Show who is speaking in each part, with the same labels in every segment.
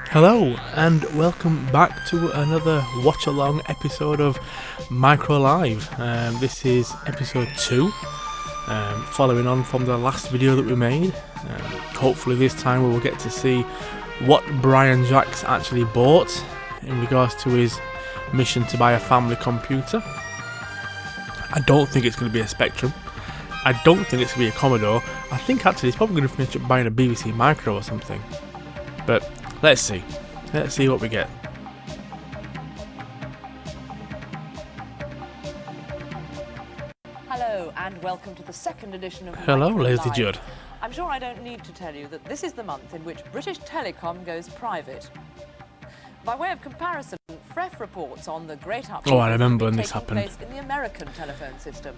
Speaker 1: Hello and welcome back to another watch-along episode of Micro Live. This is episode 2, following on from the last video that we made. Hopefully this time we will get to see what Brian Jacks actually bought in regards to his mission to buy a family computer. I don't think it's going to be a Spectrum. I don't think it's going to be a Commodore. I think actually he's probably going to finish up buying a BBC Micro or something. But let's see. Let's see what we get.
Speaker 2: Hello and welcome to the second edition of
Speaker 1: Hello,
Speaker 2: Micro
Speaker 1: Lesley
Speaker 2: Live.
Speaker 1: Judd.
Speaker 2: I'm sure I don't need to tell you that this is the month in which British Telecom goes private. By way of comparison, Freff reports on the great upheaval
Speaker 1: Oh, I remember when this
Speaker 2: taking
Speaker 1: happened.
Speaker 2: place in the American telephone system.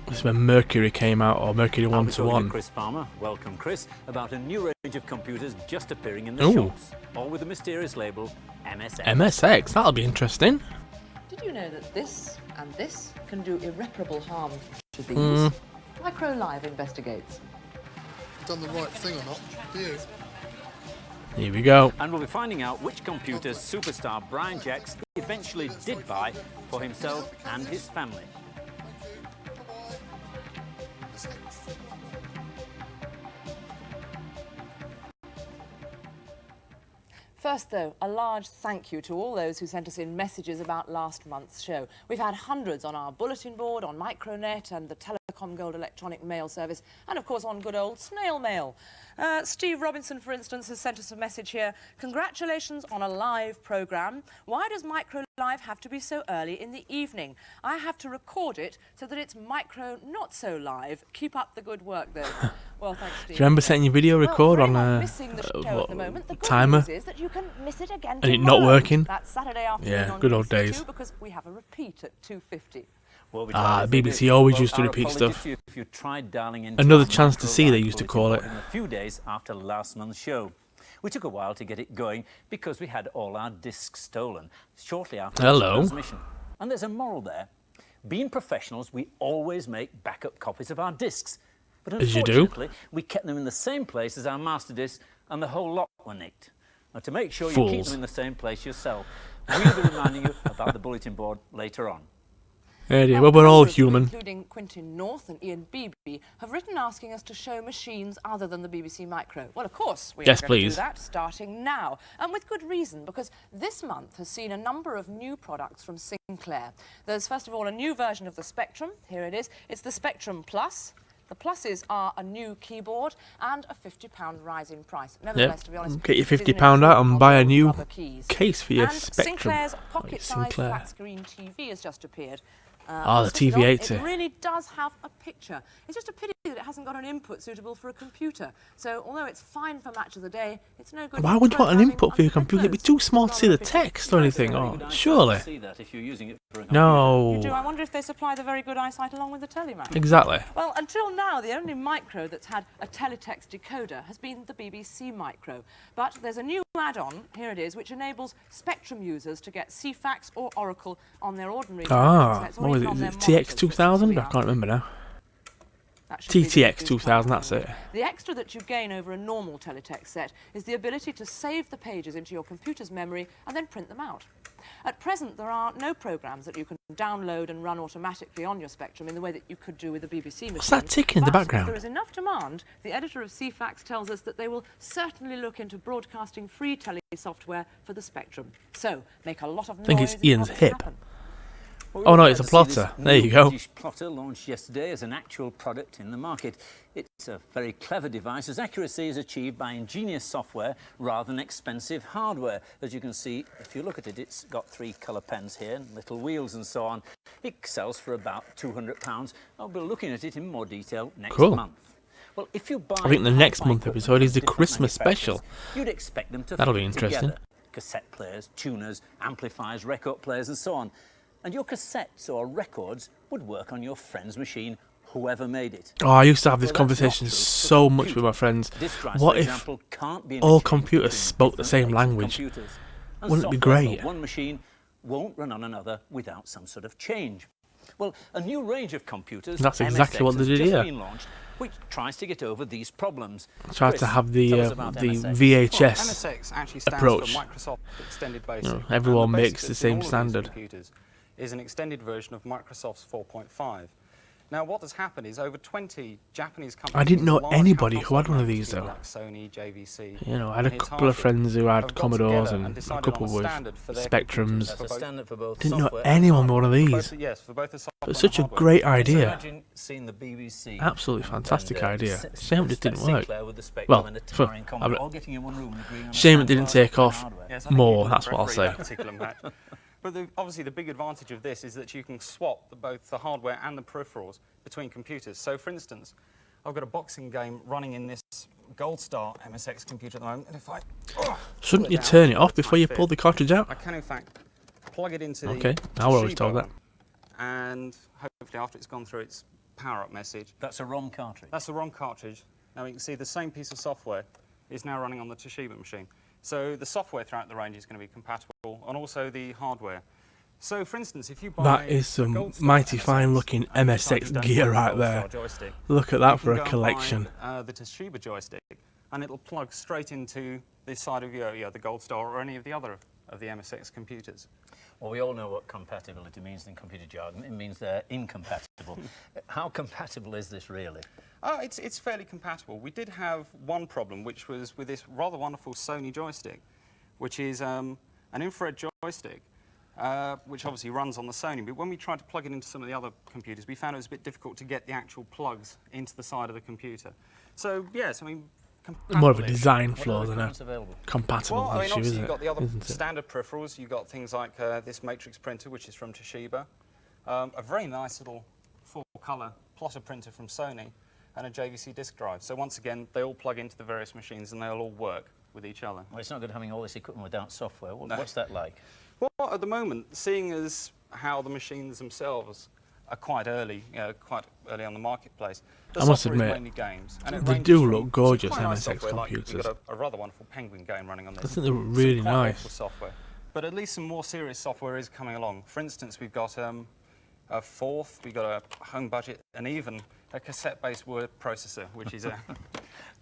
Speaker 1: This is when Mercury came out, or Mercury 1-1.
Speaker 3: Chris Palmer, welcome Chris, about a new range of computers just appearing in the
Speaker 1: Ooh.
Speaker 3: shops, all with the mysterious label MSX.
Speaker 1: MSX, that'll be interesting.
Speaker 2: Did you know that this and this can do irreparable harm to these? Micro Live investigates.
Speaker 4: Done the right thing or not? Do you?
Speaker 1: Here we go.
Speaker 3: And we'll be finding out which computers superstar Brian Jacks eventually did buy for himself and his family.
Speaker 2: First, though, a large thank you to all those who sent us in messages about last month's show. We've had hundreds on our bulletin board, on Micronet and the Telecom Gold electronic mail service, and of course on good old snail mail. Steve Robinson, for instance, has sent us a message here. Congratulations on a live programme. Why does Micro Live have to be so early in the evening? I have to record it so that it's micro not so live. Keep up the good work, though. Well, thanks, Steve.
Speaker 1: Do you remember setting your video record on a
Speaker 2: missing the show at the moment. The good
Speaker 1: timer
Speaker 2: news is that you can miss it again
Speaker 1: and it not
Speaker 2: tomorrow.
Speaker 1: working?
Speaker 2: That's Saturday afternoon
Speaker 1: Yeah,
Speaker 2: on
Speaker 1: good old
Speaker 2: BBC
Speaker 1: days.
Speaker 2: Two, because we have a repeat at 2:50.
Speaker 1: BBC always used to repeat stuff.
Speaker 3: If you tried dialing in
Speaker 1: Another
Speaker 3: to our
Speaker 1: chance to
Speaker 3: Micro
Speaker 1: see, they
Speaker 3: Live
Speaker 1: used to
Speaker 3: bulletin
Speaker 1: call
Speaker 3: board
Speaker 1: it.
Speaker 3: in a few days after last month's show. We took a while to get it going because we had all our discs stolen shortly after the transmission. And there's a moral there. Being professionals, we always make backup copies of our discs. But
Speaker 1: As you do.
Speaker 3: unfortunately, we kept them in the same place as our master discs, and the whole lot were nicked. Now, to make sure you keep
Speaker 1: Fools.
Speaker 3: them in the same place yourself, we'll be reminding you about the bulletin board later on.
Speaker 1: Hey dear, well, we're all
Speaker 2: Others,
Speaker 1: human.
Speaker 2: including Quintin North and Ian Beebe, have written asking us to show machines other than the BBC Micro. Well, of course, we
Speaker 1: Yes,
Speaker 2: are going to
Speaker 1: please.
Speaker 2: do that starting now. And with good reason, because this month has seen a number of new products from Sinclair. There's, first of all, a new version of the Spectrum. Here it is. It's the Spectrum Plus. The pluses are a new keyboard and a £50 rise in price. Nevertheless, to be honest,
Speaker 1: Get your
Speaker 2: it is an
Speaker 1: £50 out and
Speaker 2: improvement
Speaker 1: buy a
Speaker 2: on
Speaker 1: new
Speaker 2: rubber keys.
Speaker 1: case for your
Speaker 2: And
Speaker 1: Spectrum.
Speaker 2: Sinclair's
Speaker 1: Oh,
Speaker 2: pocket-sized
Speaker 1: Sinclair.
Speaker 2: flat-screen TV has just appeared.
Speaker 1: Ah, the
Speaker 2: let's stick it on.
Speaker 1: TV80.
Speaker 2: It really does have a picture. It's just a pity that it hasn't got an input suitable for a computer. So, although it's fine for match of the day, it's no good.
Speaker 1: Why
Speaker 2: for
Speaker 1: would you want an
Speaker 2: programming
Speaker 1: input for your computer? It'd be too small to see the text or anything. Oh, surely.
Speaker 3: See that if you're using it for a
Speaker 1: No.
Speaker 2: You do. I wonder if they supply the very good eyesight along with the Telemat.
Speaker 1: Exactly.
Speaker 2: Well, until now, the only Micro that's had a teletext decoder has been the BBC Micro. But there's a new add-on, here it is, which enables Spectrum users to get CFAX or Oracle on their ordinary handsets, or
Speaker 1: What was
Speaker 2: even
Speaker 1: it?
Speaker 2: on
Speaker 1: Is
Speaker 2: their
Speaker 1: it
Speaker 2: monitors,
Speaker 1: TX2000?
Speaker 2: which
Speaker 1: I can't remember now.
Speaker 2: that should be the
Speaker 1: TTX2000, that's it.
Speaker 2: The extra that you gain over a normal teletext set is the ability to save the pages into your computer's memory and then print them out. At present, there are no programs that you can download and run automatically on your Spectrum in the way that you could do with the BBC machine.
Speaker 1: What's that ticking in the
Speaker 2: But
Speaker 1: background?
Speaker 2: if there is enough demand, the editor of CFAX tells us that they will certainly look into broadcasting free tele software for the Spectrum. So, make a lot of noise.
Speaker 1: think it's
Speaker 2: if
Speaker 1: Ian's
Speaker 2: it
Speaker 1: hip.
Speaker 2: happen.
Speaker 3: Well,
Speaker 1: Oh, no,
Speaker 3: we're
Speaker 1: it's a
Speaker 3: glad to see
Speaker 1: plotter.
Speaker 3: this
Speaker 1: There you
Speaker 3: new
Speaker 1: go.
Speaker 3: British plotter launched yesterday as an actual product in the market. It's a very clever device as accuracy is achieved by ingenious software rather than expensive hardware. As you can see, if you look at it, it's got 3 colour pens here, little wheels and so on. It sells for about £200. I'll be looking at it in more detail next
Speaker 1: Cool.
Speaker 3: month. Well, if you buy
Speaker 1: I think the next
Speaker 3: hi-fi
Speaker 1: month
Speaker 3: equipment
Speaker 1: episode is
Speaker 3: from
Speaker 1: the
Speaker 3: different
Speaker 1: Christmas special.
Speaker 3: manufacturers, you'd expect them to
Speaker 1: That'll be
Speaker 3: fit
Speaker 1: interesting.
Speaker 3: together. Cassette players, tuners, amplifiers, record players and so on. And your cassettes or records would work on your friend's machine, whoever made it.
Speaker 1: Oh, I used to have this
Speaker 3: Well, that's not
Speaker 1: conversation
Speaker 3: true for
Speaker 1: so much
Speaker 3: computers.
Speaker 1: with my friends.
Speaker 3: Disk drives,
Speaker 1: What
Speaker 3: for
Speaker 1: if
Speaker 3: example, can't be
Speaker 1: all
Speaker 3: interchanged
Speaker 1: computers
Speaker 3: between
Speaker 1: spoke the
Speaker 3: different
Speaker 1: same
Speaker 3: makes of
Speaker 1: language?
Speaker 3: computers? And
Speaker 1: Wouldn't it be
Speaker 3: software
Speaker 1: great?
Speaker 3: for one machine won't run on another without some sort of change. Well, a new range of computers,
Speaker 1: That's exactly
Speaker 3: MSX,
Speaker 1: what they
Speaker 3: has
Speaker 1: did
Speaker 3: just
Speaker 1: here.
Speaker 3: been launched, which tries to get over these problems.
Speaker 1: Try
Speaker 3: Chris,
Speaker 1: to have the
Speaker 3: tell us about MSX.
Speaker 1: VHS
Speaker 5: MSX actually stands
Speaker 1: approach.
Speaker 5: for Microsoft Extended Basic.
Speaker 1: You know,
Speaker 5: And
Speaker 1: everyone
Speaker 5: the
Speaker 1: makes
Speaker 5: basic
Speaker 1: the
Speaker 5: that's in
Speaker 1: same
Speaker 5: all of these
Speaker 1: standard.
Speaker 5: computers is an extended version of Microsoft's 4.5. Now, what has happened is over 20 Japanese companies.
Speaker 1: I didn't know
Speaker 5: large
Speaker 1: anybody who
Speaker 5: household
Speaker 1: had one of
Speaker 5: names,
Speaker 1: these,
Speaker 5: people
Speaker 1: though.
Speaker 5: Like Sony, JVC,
Speaker 1: You know, I had a
Speaker 5: and
Speaker 1: couple of
Speaker 5: Hitachi
Speaker 1: friends who
Speaker 5: have
Speaker 1: had
Speaker 5: got
Speaker 1: Commodores
Speaker 5: together
Speaker 1: and a
Speaker 5: decided
Speaker 1: couple
Speaker 5: on a
Speaker 1: with
Speaker 5: standard for their
Speaker 1: Spectrums.
Speaker 5: computers
Speaker 3: That's
Speaker 5: for
Speaker 3: a
Speaker 5: both-
Speaker 3: standard for both
Speaker 1: Didn't know
Speaker 3: software and
Speaker 1: anyone with one of
Speaker 3: hardware.
Speaker 1: these.
Speaker 5: Yes, for both the software
Speaker 1: It's such a
Speaker 5: and hardware.
Speaker 1: great
Speaker 3: So
Speaker 1: idea.
Speaker 3: imagine seeing the BBC.
Speaker 1: Absolutely
Speaker 3: and,
Speaker 1: fantastic idea. Shame it just didn't work.
Speaker 3: Sinclair with the Spectrum
Speaker 1: Well,
Speaker 3: and a
Speaker 1: for-
Speaker 3: Towering Commodore, all getting in one room and agreeing on a
Speaker 1: Shame it
Speaker 3: standard
Speaker 1: didn't take
Speaker 3: software and
Speaker 1: off
Speaker 3: hardware.
Speaker 5: Yes, I think
Speaker 1: more,
Speaker 5: you
Speaker 1: that's
Speaker 5: can
Speaker 1: what I'll
Speaker 5: referee
Speaker 1: say.
Speaker 5: that particular match. But obviously the big advantage of this is that you can swap both the hardware and the peripherals between computers. So for instance, I've got a boxing game running in this Gold Star MSX computer at the moment, and if I
Speaker 1: Shouldn't
Speaker 5: pull
Speaker 1: you
Speaker 5: it
Speaker 1: turn
Speaker 5: out,
Speaker 1: it off
Speaker 5: it's
Speaker 1: before you
Speaker 5: tight
Speaker 1: pull
Speaker 5: fit.
Speaker 1: the cartridge out?
Speaker 5: I can in fact plug it into
Speaker 1: Okay,
Speaker 5: the
Speaker 1: I was always told
Speaker 5: Toshiba,
Speaker 1: that.
Speaker 5: and hopefully after it's gone through its power-up message.
Speaker 3: That's a ROM cartridge.
Speaker 5: That's the ROM cartridge. Now you can see the same piece of software is now running on the Toshiba machine. So the software throughout the range is going to be compatible, and also the hardware. So for instance, if you buy
Speaker 1: That is
Speaker 5: a
Speaker 1: some
Speaker 5: Gold Star
Speaker 1: mighty
Speaker 5: MSX,
Speaker 1: fine looking
Speaker 5: and you decide
Speaker 1: MSX
Speaker 5: you don't
Speaker 1: gear
Speaker 5: want the
Speaker 1: right
Speaker 5: Gold
Speaker 1: there.
Speaker 5: Star joystick,
Speaker 1: Look at
Speaker 5: you
Speaker 1: that
Speaker 5: can
Speaker 1: for
Speaker 5: go
Speaker 1: a
Speaker 5: and
Speaker 1: collection.
Speaker 5: buy, the Toshiba joystick, and it'll plug straight into this side of the Gold Star or any of the other of the MSX computers.
Speaker 3: Well, we all know what compatibility means in computer jargon. It means they're incompatible. How compatible is this really?
Speaker 5: It's fairly compatible. We did have one problem, which was with this rather wonderful Sony joystick, which is an infrared joystick, which obviously runs on the Sony. But when we tried to plug it into some of the other computers, we found it was a bit difficult to get the actual plugs into the side of the computer. So, yes, I mean,
Speaker 1: More of a
Speaker 5: compatible-ish.
Speaker 1: design
Speaker 3: What
Speaker 1: flaw
Speaker 3: other
Speaker 1: than a
Speaker 3: equipment's available?
Speaker 1: compatible
Speaker 5: Well, I mean,
Speaker 1: issue,
Speaker 5: obviously
Speaker 1: isn't
Speaker 5: you've got the
Speaker 1: it?
Speaker 5: other
Speaker 1: Isn't it?
Speaker 5: standard peripherals. You've got things like this matrix printer, which is from Toshiba, a very nice little full-colour plotter printer from Sony, and a JVC disk drive. So once again, they all plug into the various machines and they'll all work with each other.
Speaker 3: Well, it's not good having all this equipment without software.
Speaker 5: No.
Speaker 3: What's that like?
Speaker 5: Well, at the moment, seeing as how the machines themselves are quite early on the marketplace, the
Speaker 1: I must
Speaker 5: software is
Speaker 1: admit,
Speaker 5: mainly games. And it
Speaker 1: they
Speaker 5: ranges
Speaker 1: do
Speaker 5: from
Speaker 1: look
Speaker 5: some
Speaker 1: gorgeous,
Speaker 5: quite nice
Speaker 1: MSX
Speaker 5: software, like
Speaker 1: computers.
Speaker 5: We've got a rather wonderful Penguin game running on this.
Speaker 1: I think they're
Speaker 5: Some
Speaker 1: really
Speaker 5: quite
Speaker 1: nice.
Speaker 5: awful software. But at least some more serious software is coming along. For instance, we've got a fourth, we've got a home budget, and even a cassette-based word processor, which is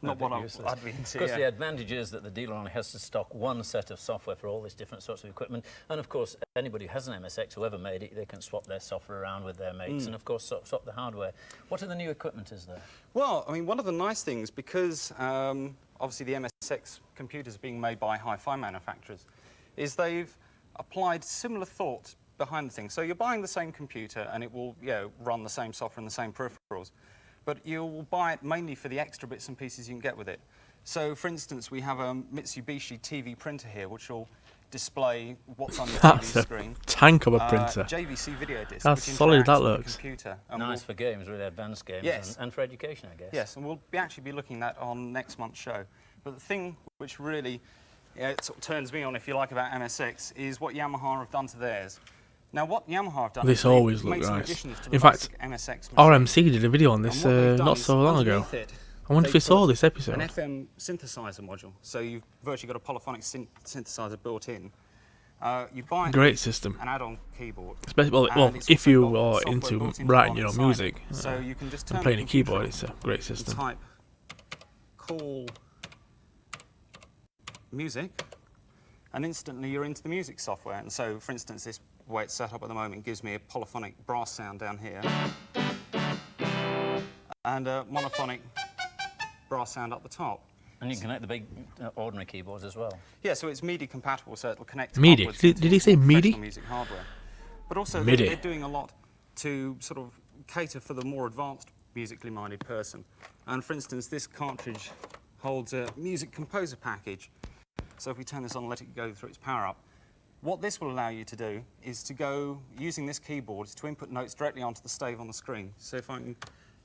Speaker 5: not what I'd be into.
Speaker 3: Because
Speaker 5: Yeah.
Speaker 3: the advantage is that the dealer only has to stock one set of software for all these different sorts of equipment. And of course, anybody who has an MSX, whoever made it, they can swap their software around with their mates and of course swap the hardware. What are the new equipment is there?
Speaker 5: Well, I mean, one of the nice things, because obviously the MSX computers are being made by hi-fi manufacturers, is they've applied similar thought behind the thing. So you're buying the same computer and it will run the same software and the same peripherals, but you'll buy it mainly for the extra bits and pieces you can get with it. So, for instance, we have a Mitsubishi TV printer here, which will display what's on your
Speaker 1: That's
Speaker 5: TV
Speaker 1: a
Speaker 5: screen.
Speaker 1: tank of a printer.
Speaker 5: JVC video disc.
Speaker 1: That's
Speaker 5: which
Speaker 1: solid, that
Speaker 5: interacts with the
Speaker 1: looks.
Speaker 5: computer, and
Speaker 3: Nice
Speaker 5: will-
Speaker 3: for games, really advanced games,
Speaker 5: Yes.
Speaker 3: and for education, I guess.
Speaker 5: Yes, and we'll actually be looking at that on next month's show. But the thing which really it sort of turns me on, if you like, about MSX is what Yamaha have done to theirs. Now, what Yamaha have done
Speaker 1: This
Speaker 5: is they've
Speaker 1: always
Speaker 5: made
Speaker 1: looked
Speaker 5: some
Speaker 1: nice.
Speaker 5: additions to the
Speaker 1: In fact,
Speaker 5: basic MSX machine.
Speaker 1: RMC did a video on this
Speaker 5: And what they've done
Speaker 1: not
Speaker 5: is
Speaker 1: so long ago.
Speaker 5: underneath it,
Speaker 1: I wonder if
Speaker 5: they
Speaker 1: you saw
Speaker 5: put
Speaker 1: this episode.
Speaker 5: An FM synthesizer module, so you've virtually got a polyphonic synthesizer built in. You buy
Speaker 1: Great system.
Speaker 5: an add-on keyboard.
Speaker 1: Especially, well,
Speaker 5: and it's
Speaker 1: if
Speaker 5: also
Speaker 1: you
Speaker 5: got
Speaker 1: are
Speaker 5: software
Speaker 1: into
Speaker 5: built
Speaker 1: writing your own
Speaker 5: alongside
Speaker 1: music
Speaker 5: it. So you can just turn
Speaker 1: and
Speaker 5: the
Speaker 1: playing a
Speaker 5: computer
Speaker 1: keyboard,
Speaker 5: on
Speaker 1: it's a great
Speaker 5: and
Speaker 1: system.
Speaker 5: type call music, and instantly you're into the music software. And so, for instance, this way it's set up at the moment gives me a polyphonic brass sound down here and a monophonic brass sound up the top.
Speaker 3: And you can connect the big ordinary keyboards as well.
Speaker 5: Yeah, so it's MIDI compatible, so it'll connect
Speaker 1: MIDI?
Speaker 5: upwards
Speaker 1: Did
Speaker 5: into
Speaker 1: he say
Speaker 5: professional
Speaker 1: MIDI?
Speaker 5: music hardware. But also
Speaker 1: MIDI.
Speaker 5: they're doing a lot to sort of cater for the more advanced musically minded person. And for instance, this cartridge holds a music composer package. So if we turn this on and let it go through its power up, what this will allow you to do is to go, using this keyboard, to input notes directly onto the stave on the screen. So if I can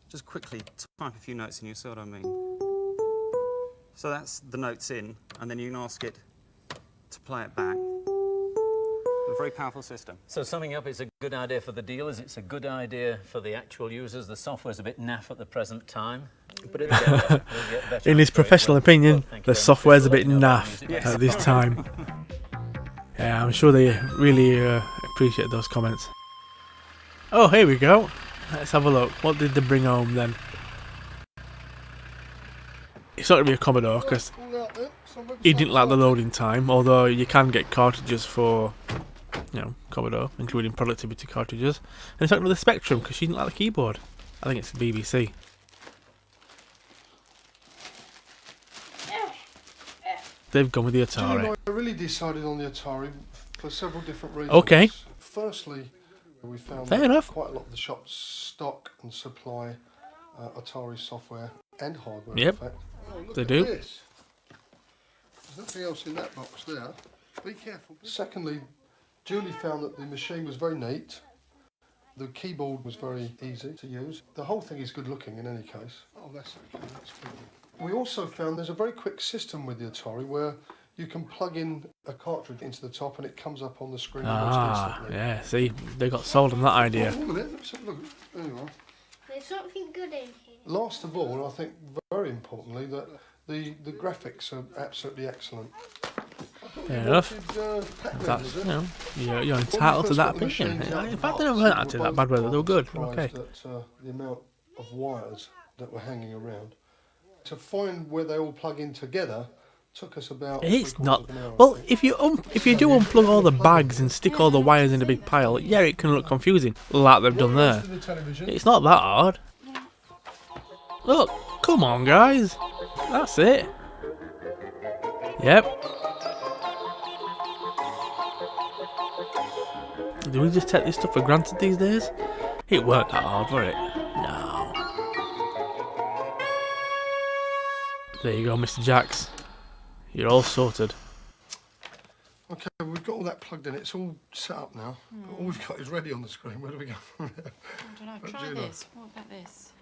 Speaker 5: just quickly type a few notes and you see what I mean. So that's the notes in, and then you can ask it to play it back. A very powerful system.
Speaker 3: So summing up, it's a good idea for the dealers, it's a good idea for the actual users. The software's a bit naff at the present time, but it'll get better. It'll get better
Speaker 1: In his
Speaker 3: as we go.
Speaker 1: professional opinion,
Speaker 3: Well, thank you
Speaker 1: the
Speaker 3: very much
Speaker 1: software's
Speaker 3: for
Speaker 1: a bit
Speaker 3: letting me know about
Speaker 1: naff
Speaker 3: music.
Speaker 1: at this time. Yeah, I'm sure they really appreciate those comments. Oh, here we go. Let's have a look. What did they bring home then? it's not going to be a Commodore because
Speaker 4: All out there. Some
Speaker 1: he didn't like the
Speaker 4: websites.
Speaker 1: loading time, although you can get cartridges for, you know, Commodore, including productivity cartridges. And it's not going to be the Spectrum because she didn't like the keyboard. I think it's the BBC. They've gone with the
Speaker 4: Jill and
Speaker 1: Atari.
Speaker 4: I really decided on the Atari for several different reasons.
Speaker 1: Okay.
Speaker 4: Firstly, we found
Speaker 1: Fair
Speaker 4: that
Speaker 1: enough.
Speaker 4: quite a lot of the shops stock and supply Atari software and hardware.
Speaker 1: Yep,
Speaker 4: in fact. Oh, look
Speaker 1: they
Speaker 4: at
Speaker 1: do.
Speaker 4: This. There's nothing else in that box there. Be careful. Secondly, Julie found that the machine was very neat. The keyboard was very easy to use. The whole thing is good looking in any case. Oh, that's okay. That's good. We also found there's a very quick system with the Atari where you can plug in a cartridge into the top and it comes up on the screen almost instantly.
Speaker 1: Yeah, see, they got sold on that idea.
Speaker 4: Oh, a minute, let's have a look. There you are.
Speaker 6: There's something good in here.
Speaker 4: Last of all, I think very importantly, that the graphics are absolutely excellent.
Speaker 1: Fair enough.
Speaker 4: Pac-Man,
Speaker 1: That's,
Speaker 4: is
Speaker 1: you
Speaker 4: it?
Speaker 1: know, you're
Speaker 4: When we
Speaker 1: entitled to
Speaker 4: first
Speaker 1: that
Speaker 4: got the
Speaker 1: opinion.
Speaker 4: machines out
Speaker 1: In
Speaker 4: of
Speaker 1: fact,
Speaker 4: the
Speaker 1: they
Speaker 4: box,
Speaker 1: weren't actually that bad, were they? They were good.
Speaker 4: surprised
Speaker 1: Okay.
Speaker 4: At, the amount of wires that were hanging around. To find where they all plug in together took us about.
Speaker 1: It's
Speaker 4: 3/4
Speaker 1: not.
Speaker 4: of an hour, I
Speaker 1: Well,
Speaker 4: think.
Speaker 1: if you do unplug all the bags and stick all the wires in a big pile, yeah, it can look confusing, like they've done there.
Speaker 4: To the television.
Speaker 1: It's not that hard. Look, come on, guys. That's it. Yep. Do we just take this stuff for granted these days? It weren't that hard, were it? No. There you go, Mr. Jacks. You're all sorted.
Speaker 4: Okay, we've got all that plugged in. It's all set up now. But all we've got is ready on the screen. Where do we go from there?
Speaker 7: I don't know.
Speaker 4: But
Speaker 7: Try
Speaker 4: Gina.
Speaker 7: this. What about this?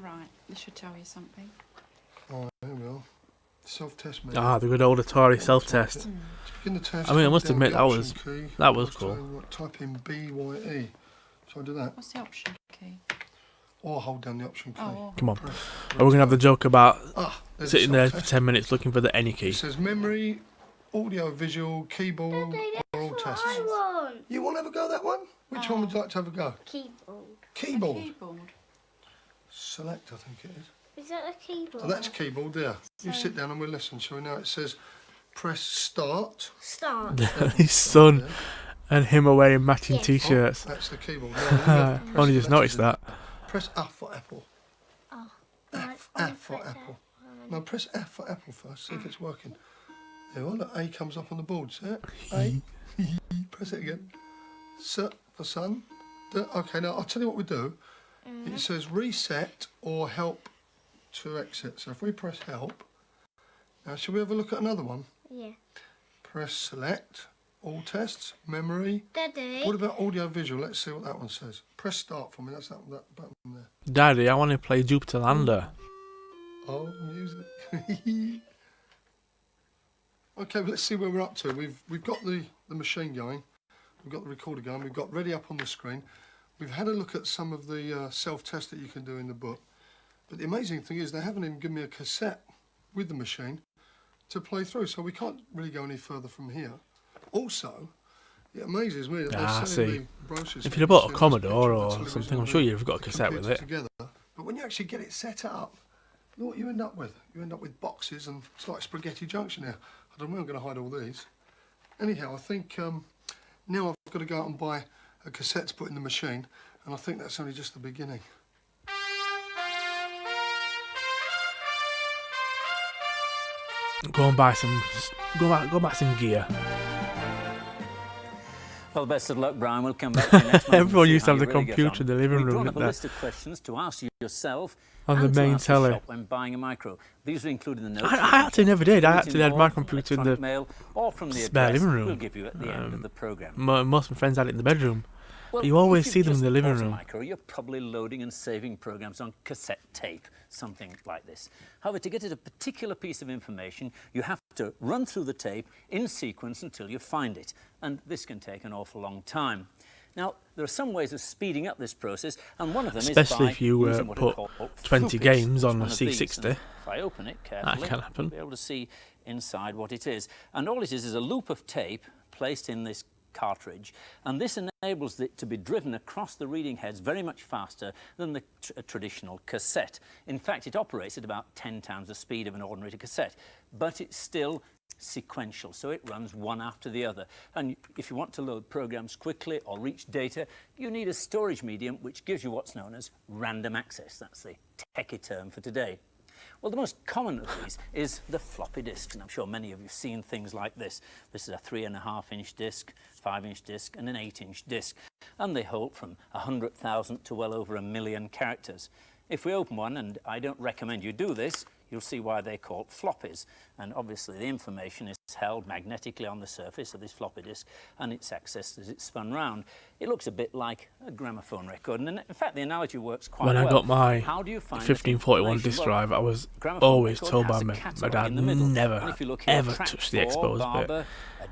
Speaker 7: Right, this should tell you something.
Speaker 4: Oh, there we are. Self-test menu.
Speaker 1: Ah, the good old Atari self-test.
Speaker 4: To begin the test,
Speaker 1: I mean, I
Speaker 4: hold
Speaker 1: must
Speaker 4: down
Speaker 1: admit,
Speaker 4: the
Speaker 1: that
Speaker 4: option
Speaker 1: was-
Speaker 4: key.
Speaker 1: that was
Speaker 4: Let's
Speaker 1: cool.
Speaker 4: Type in BYE. Shall I do that?
Speaker 7: What's the option key?
Speaker 4: Or hold down the option key.
Speaker 7: Oh,
Speaker 1: Come on.
Speaker 4: Press.
Speaker 1: Are we going to have the joke about
Speaker 4: Ah, there's the
Speaker 1: sitting there for
Speaker 4: self-test.
Speaker 1: 10 minutes looking for the any key?
Speaker 4: It says memory, audio, visual, keyboard, are all tests.
Speaker 6: I want
Speaker 4: You want to have a go at that one? Which one would you like to have a go?
Speaker 6: keyboard.
Speaker 4: Keyboard.
Speaker 7: keyboard.
Speaker 4: Select, I think it is.
Speaker 6: Is that a keyboard?
Speaker 4: So that's keyboard there. You sit down and we'll listen, shall we? Now it says press start.
Speaker 6: Start.
Speaker 1: His son
Speaker 4: Yeah.
Speaker 1: and him are wearing matching
Speaker 6: Yes.
Speaker 1: t-shirts.
Speaker 4: That's the keyboard. Now, you have to press
Speaker 1: Only
Speaker 4: the
Speaker 1: just noticed
Speaker 4: letters
Speaker 1: that.
Speaker 4: in. Press F for apple.
Speaker 6: Oh.
Speaker 4: F for apple. No, press F for apple first, see if it's working. There you are, look, A comes up on the board, see it? A. Press it again. S for sun. Okay, now I'll tell you what we do. It says reset or help to exit. So if we press help, now shall we have a look at another one?
Speaker 6: Yeah.
Speaker 4: Press select, all tests, memory.
Speaker 6: Daddy.
Speaker 4: What about audio visual? Let's see what that one says. Press start for me, that's that button there.
Speaker 1: Daddy, I want to play Jupiter Lander.
Speaker 4: Oh, music. Okay, well, let's see where we're up to. We've got the machine going, we've got the recorder going, we've got ready up on the screen. We've had a look at some of the self-tests that you can do in the book. But the amazing thing is they haven't even given me a cassette with the machine to play through, so we can't really go any further from here. Also, it amazes me that they say in the brochures.
Speaker 1: If you'd have bought a
Speaker 4: see this
Speaker 1: Commodore
Speaker 4: picture of the
Speaker 1: or
Speaker 4: television
Speaker 1: something, I'm
Speaker 4: and
Speaker 1: sure
Speaker 4: the
Speaker 1: you've got a cassette with
Speaker 4: computer
Speaker 1: it.
Speaker 4: Together. But when you actually get it set up, look what you end up with. You end up with boxes, and it's like spaghetti junction now. I don't know, I'm going to hide all these. Anyhow, I think now I've got to go out and buy a cassette to put in the machine, and I think that's only just the beginning.
Speaker 1: Go and buy some. Go buy some gear.
Speaker 3: Well, best of luck, Brian. We'll come back to you next month.
Speaker 1: Everyone
Speaker 3: and see
Speaker 1: used to
Speaker 3: how
Speaker 1: have
Speaker 3: you
Speaker 1: the
Speaker 3: really get
Speaker 1: computer in
Speaker 3: on.
Speaker 1: the living
Speaker 3: We've
Speaker 1: room,
Speaker 3: drawn up
Speaker 1: didn't
Speaker 3: a
Speaker 1: they?
Speaker 3: list of questions to ask you yourself
Speaker 1: On the
Speaker 3: and to
Speaker 1: main
Speaker 3: ask
Speaker 1: telly.
Speaker 3: shop when buying a micro. These are included in the notes.
Speaker 1: I actually never did. I
Speaker 3: Written
Speaker 1: actually had
Speaker 3: or
Speaker 1: my computer in
Speaker 3: electronic
Speaker 1: the
Speaker 3: mail or from the
Speaker 1: spare
Speaker 3: address
Speaker 1: living room.
Speaker 3: we'll give you at the end of the programme.
Speaker 1: Most of my friends had it in the bedroom.
Speaker 3: Well,
Speaker 1: you always
Speaker 3: if
Speaker 1: see
Speaker 3: you've
Speaker 1: them in
Speaker 3: just
Speaker 1: the living
Speaker 3: bought a
Speaker 1: room.
Speaker 3: Micro, you're probably loading and saving programs on cassette tape, something like this. However, to get at a particular piece of information, you have to run through the tape in sequence until you find it, and this can take an awful long time. Now, there are some ways of speeding up this process, and one of them
Speaker 1: Especially
Speaker 3: is by
Speaker 1: if you,
Speaker 3: using what are
Speaker 1: put
Speaker 3: called
Speaker 1: 20
Speaker 3: floppies.
Speaker 1: games
Speaker 3: It's
Speaker 1: on
Speaker 3: one
Speaker 1: a
Speaker 3: of these,
Speaker 1: C60.
Speaker 3: and if I open it carefully,
Speaker 1: can happen.
Speaker 3: you'll be able to see inside what it is. And all it is a loop of tape placed in this cartridge, and this enables it to be driven across the reading heads very much faster than the traditional cassette. In fact, it operates at about 10 times the speed of an ordinary cassette, but it's still sequential, so it runs one after the other. And if you want to load programs quickly or reach data, you need a storage medium which gives you what's known as random access. That's the techie term for today. Well, the most common of these is the floppy disk, and I'm sure many of you have seen things like this. This is a 3.5-inch disk, 5-inch disk, and an 8-inch disk, and they hold from 100,000 to well over 1 million characters. If we open one, and I don't recommend you do this, you'll see why they're called floppies. And obviously the information is held magnetically on the surface of this floppy disk, and it's accessed as it's spun round. It looks a bit like a gramophone record, and in fact the analogy works quite well.
Speaker 1: When I got my
Speaker 3: How do you find
Speaker 1: 1541 disk drive, I was always told by my dad never ever touch the exposed bit.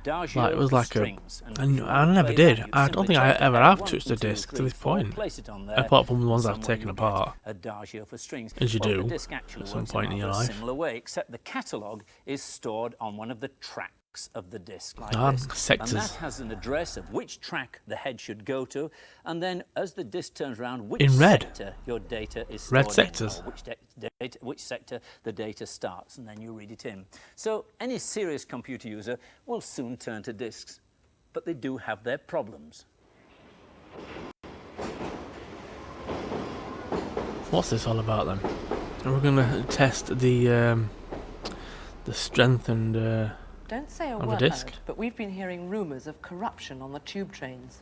Speaker 1: Like, it was like I never did. I don't think I ever have touched the disc to this point, apart from the ones I've taken apart, as you do at some point in your life.
Speaker 3: Similar way, except the catalogue is stored on one of the tracks of the disc, like this.
Speaker 1: Sectors.
Speaker 3: And that has an address of which track the head should go to, and then as the disc turns around, which sector your data is stored
Speaker 1: red sectors.
Speaker 3: in, or which sector the data starts, and then you read it in. So any serious computer user will soon turn to discs, but they do have their problems.
Speaker 1: What's this all about then? We're going to test the strength and
Speaker 2: Don't say a
Speaker 1: of a
Speaker 2: word,
Speaker 1: disc.
Speaker 2: but we've been hearing rumours of corruption on the tube trains.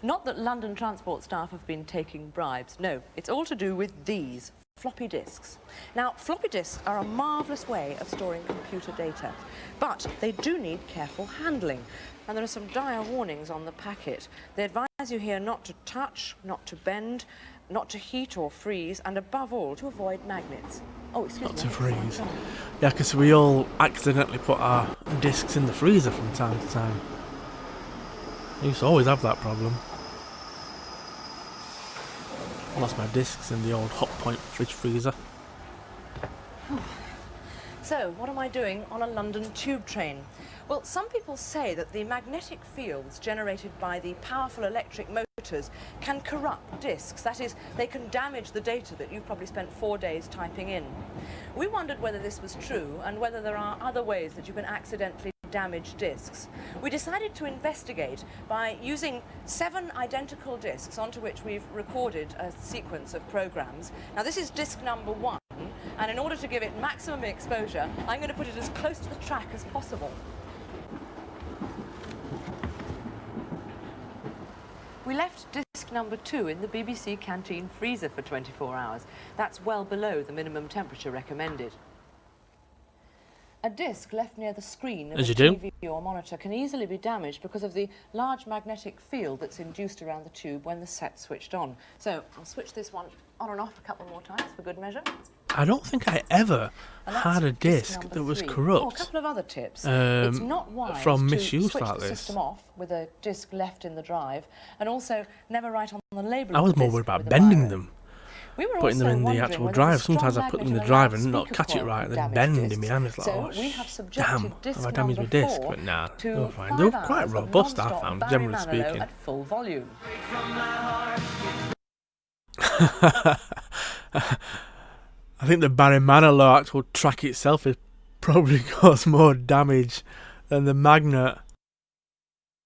Speaker 2: Not that London transport staff have been taking bribes, no, it's all to do with these floppy disks. Now, floppy disks are a marvellous way of storing computer data, but they do need careful handling, and there are some dire warnings on the packet. They advise you here not to touch, not to bend, not to heat or freeze, and above all, to avoid magnets. Oh, excuse me.
Speaker 1: not to freeze. Yeah, because we all accidentally put our discs in the freezer from time to time. I used to always have that problem. I lost my discs in the old Hotpoint fridge freezer.
Speaker 2: So, what am I doing on a London tube train? Well, some people say that the magnetic fields generated by the powerful electric motors can corrupt disks. That is, they can damage the data that you've probably spent 4 days typing in. We wondered whether this was true and whether there are other ways that you can accidentally damage disks. We decided to investigate by using 7 identical disks onto which we've recorded a sequence of programs. Now, this is disk number 1. And in order to give it maximum exposure, I'm going to put it as close to the track as possible. We left disc number 2 in the BBC canteen freezer for 24 hours. That's well below the minimum temperature recommended. A disc left near the screen of a TV or monitor can easily be damaged because of the large magnetic field that's induced around the tube when the set's switched on. So I'll switch this one on and off a couple more times for good measure.
Speaker 1: I don't think I ever had a disc that was corrupt.
Speaker 2: Oh, a couple of other tips. It's not wise
Speaker 1: from
Speaker 2: to
Speaker 1: misuse
Speaker 2: switch
Speaker 1: like
Speaker 2: the
Speaker 1: this.
Speaker 2: system off with a disc left in the drive, and also never write on the label.
Speaker 1: I was
Speaker 2: of the
Speaker 1: more
Speaker 2: disc
Speaker 1: worried about
Speaker 2: with a
Speaker 1: bending
Speaker 2: biro.
Speaker 1: them.
Speaker 2: We were
Speaker 1: Putting them
Speaker 2: also
Speaker 1: in the
Speaker 2: wondering
Speaker 1: actual
Speaker 2: whether
Speaker 1: drive.
Speaker 2: the strong
Speaker 1: Sometimes I put them in the
Speaker 2: magnet
Speaker 1: drive
Speaker 2: and
Speaker 1: and not
Speaker 2: speaker
Speaker 1: catch it
Speaker 2: coil
Speaker 1: right, and then
Speaker 2: damaged
Speaker 1: bend in
Speaker 2: discs.
Speaker 1: my hand. It's like,
Speaker 2: So
Speaker 1: oh,
Speaker 2: we have
Speaker 1: damn,
Speaker 2: subjected disc
Speaker 1: have I damaged my
Speaker 2: number
Speaker 1: disc?
Speaker 2: 4
Speaker 1: But nah,
Speaker 2: to
Speaker 1: they were fine.
Speaker 2: 5
Speaker 1: They were quite
Speaker 2: hours of
Speaker 1: robust, I
Speaker 2: non-stop
Speaker 1: found,
Speaker 2: Barry
Speaker 1: generally
Speaker 2: Manilow
Speaker 1: speaking.
Speaker 2: at full volume.
Speaker 1: I think the Barry Manilow actual track itself has probably caused more damage than the magnet.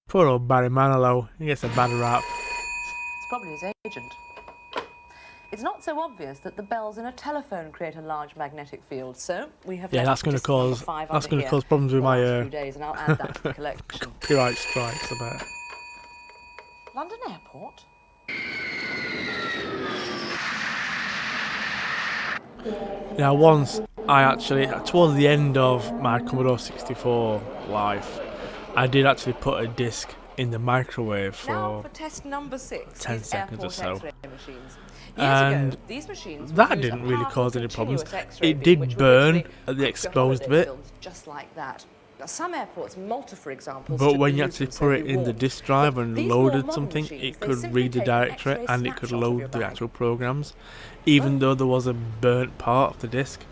Speaker 1: Poor old Barry Manilow, he gets a bad rap.
Speaker 2: It's probably his agent. It's not so obvious that the bells in a telephone create a large magnetic field, so we have
Speaker 1: Yeah, that's going to cause problems with my
Speaker 2: days, and I'll add that to the collection.
Speaker 1: copyright strikes, I bet.
Speaker 2: London Airport?
Speaker 1: Now, once I actually, towards the end of my Commodore 64 life, I did actually put a disc in the microwave
Speaker 2: Now
Speaker 1: for
Speaker 2: for test number 6,
Speaker 1: 10
Speaker 2: these
Speaker 1: seconds or
Speaker 2: airport
Speaker 1: so.
Speaker 2: X-ray machines.
Speaker 1: And
Speaker 2: Years ago, these machines would
Speaker 1: that
Speaker 2: use a
Speaker 1: didn't really
Speaker 2: powerful
Speaker 1: cause any problems.
Speaker 2: continuous X-ray
Speaker 1: It
Speaker 2: beam
Speaker 1: did
Speaker 2: which would
Speaker 1: burn
Speaker 2: literally
Speaker 1: at the
Speaker 2: cook
Speaker 1: exposed
Speaker 2: your holiday
Speaker 1: bit.
Speaker 2: films just like that. Now, some airports, Malta for example,
Speaker 1: But
Speaker 2: strip
Speaker 1: when
Speaker 2: the
Speaker 1: you
Speaker 2: roof
Speaker 1: actually
Speaker 2: and
Speaker 1: put
Speaker 2: so
Speaker 1: it
Speaker 2: be
Speaker 1: in the
Speaker 2: warm.
Speaker 1: disk drive and
Speaker 2: These more
Speaker 1: loaded
Speaker 2: modern
Speaker 1: something,
Speaker 2: machines,
Speaker 1: it
Speaker 2: they
Speaker 1: could
Speaker 2: simply
Speaker 1: read the
Speaker 2: take an
Speaker 1: directory
Speaker 2: X-ray
Speaker 1: and it could
Speaker 2: snapshot of your
Speaker 1: load the
Speaker 2: bag.
Speaker 1: actual programs, even though there was a burnt part of the disk.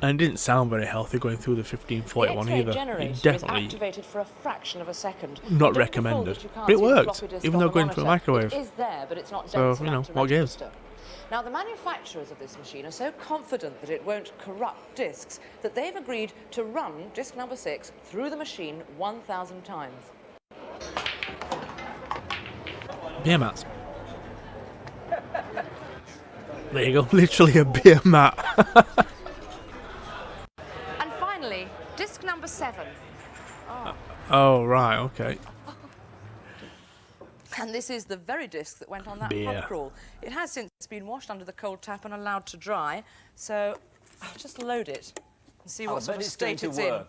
Speaker 1: And it didn't sound very healthy going through the 1541
Speaker 2: the
Speaker 1: either.
Speaker 2: X-ray generator
Speaker 1: It
Speaker 2: is
Speaker 1: definitely
Speaker 2: activated for a fraction of a second.
Speaker 1: not
Speaker 2: Don't be
Speaker 1: recommended.
Speaker 2: fooled that you can't
Speaker 1: But it
Speaker 2: see the
Speaker 1: worked,
Speaker 2: floppy disk
Speaker 1: even
Speaker 2: on
Speaker 1: though
Speaker 2: the
Speaker 1: going through a
Speaker 2: monitor.
Speaker 1: microwave.
Speaker 2: It is there, but it's not
Speaker 1: So,
Speaker 2: dense
Speaker 1: you know,
Speaker 2: enough to
Speaker 1: what gives?
Speaker 2: register. Now, the manufacturers of this machine are so confident that it won't corrupt discs that they've agreed to run disc number 6 through the machine 1,000 times.
Speaker 1: Beer mats. There you go, literally a beer mat.
Speaker 2: And finally, disc number 7.
Speaker 1: Oh, right, okay.
Speaker 2: And this is the very disc that went on that
Speaker 1: Beer.
Speaker 2: pub crawl. It has since been washed under the cold tap and allowed to dry, so I'll just load it and see what sort of state it's in. Are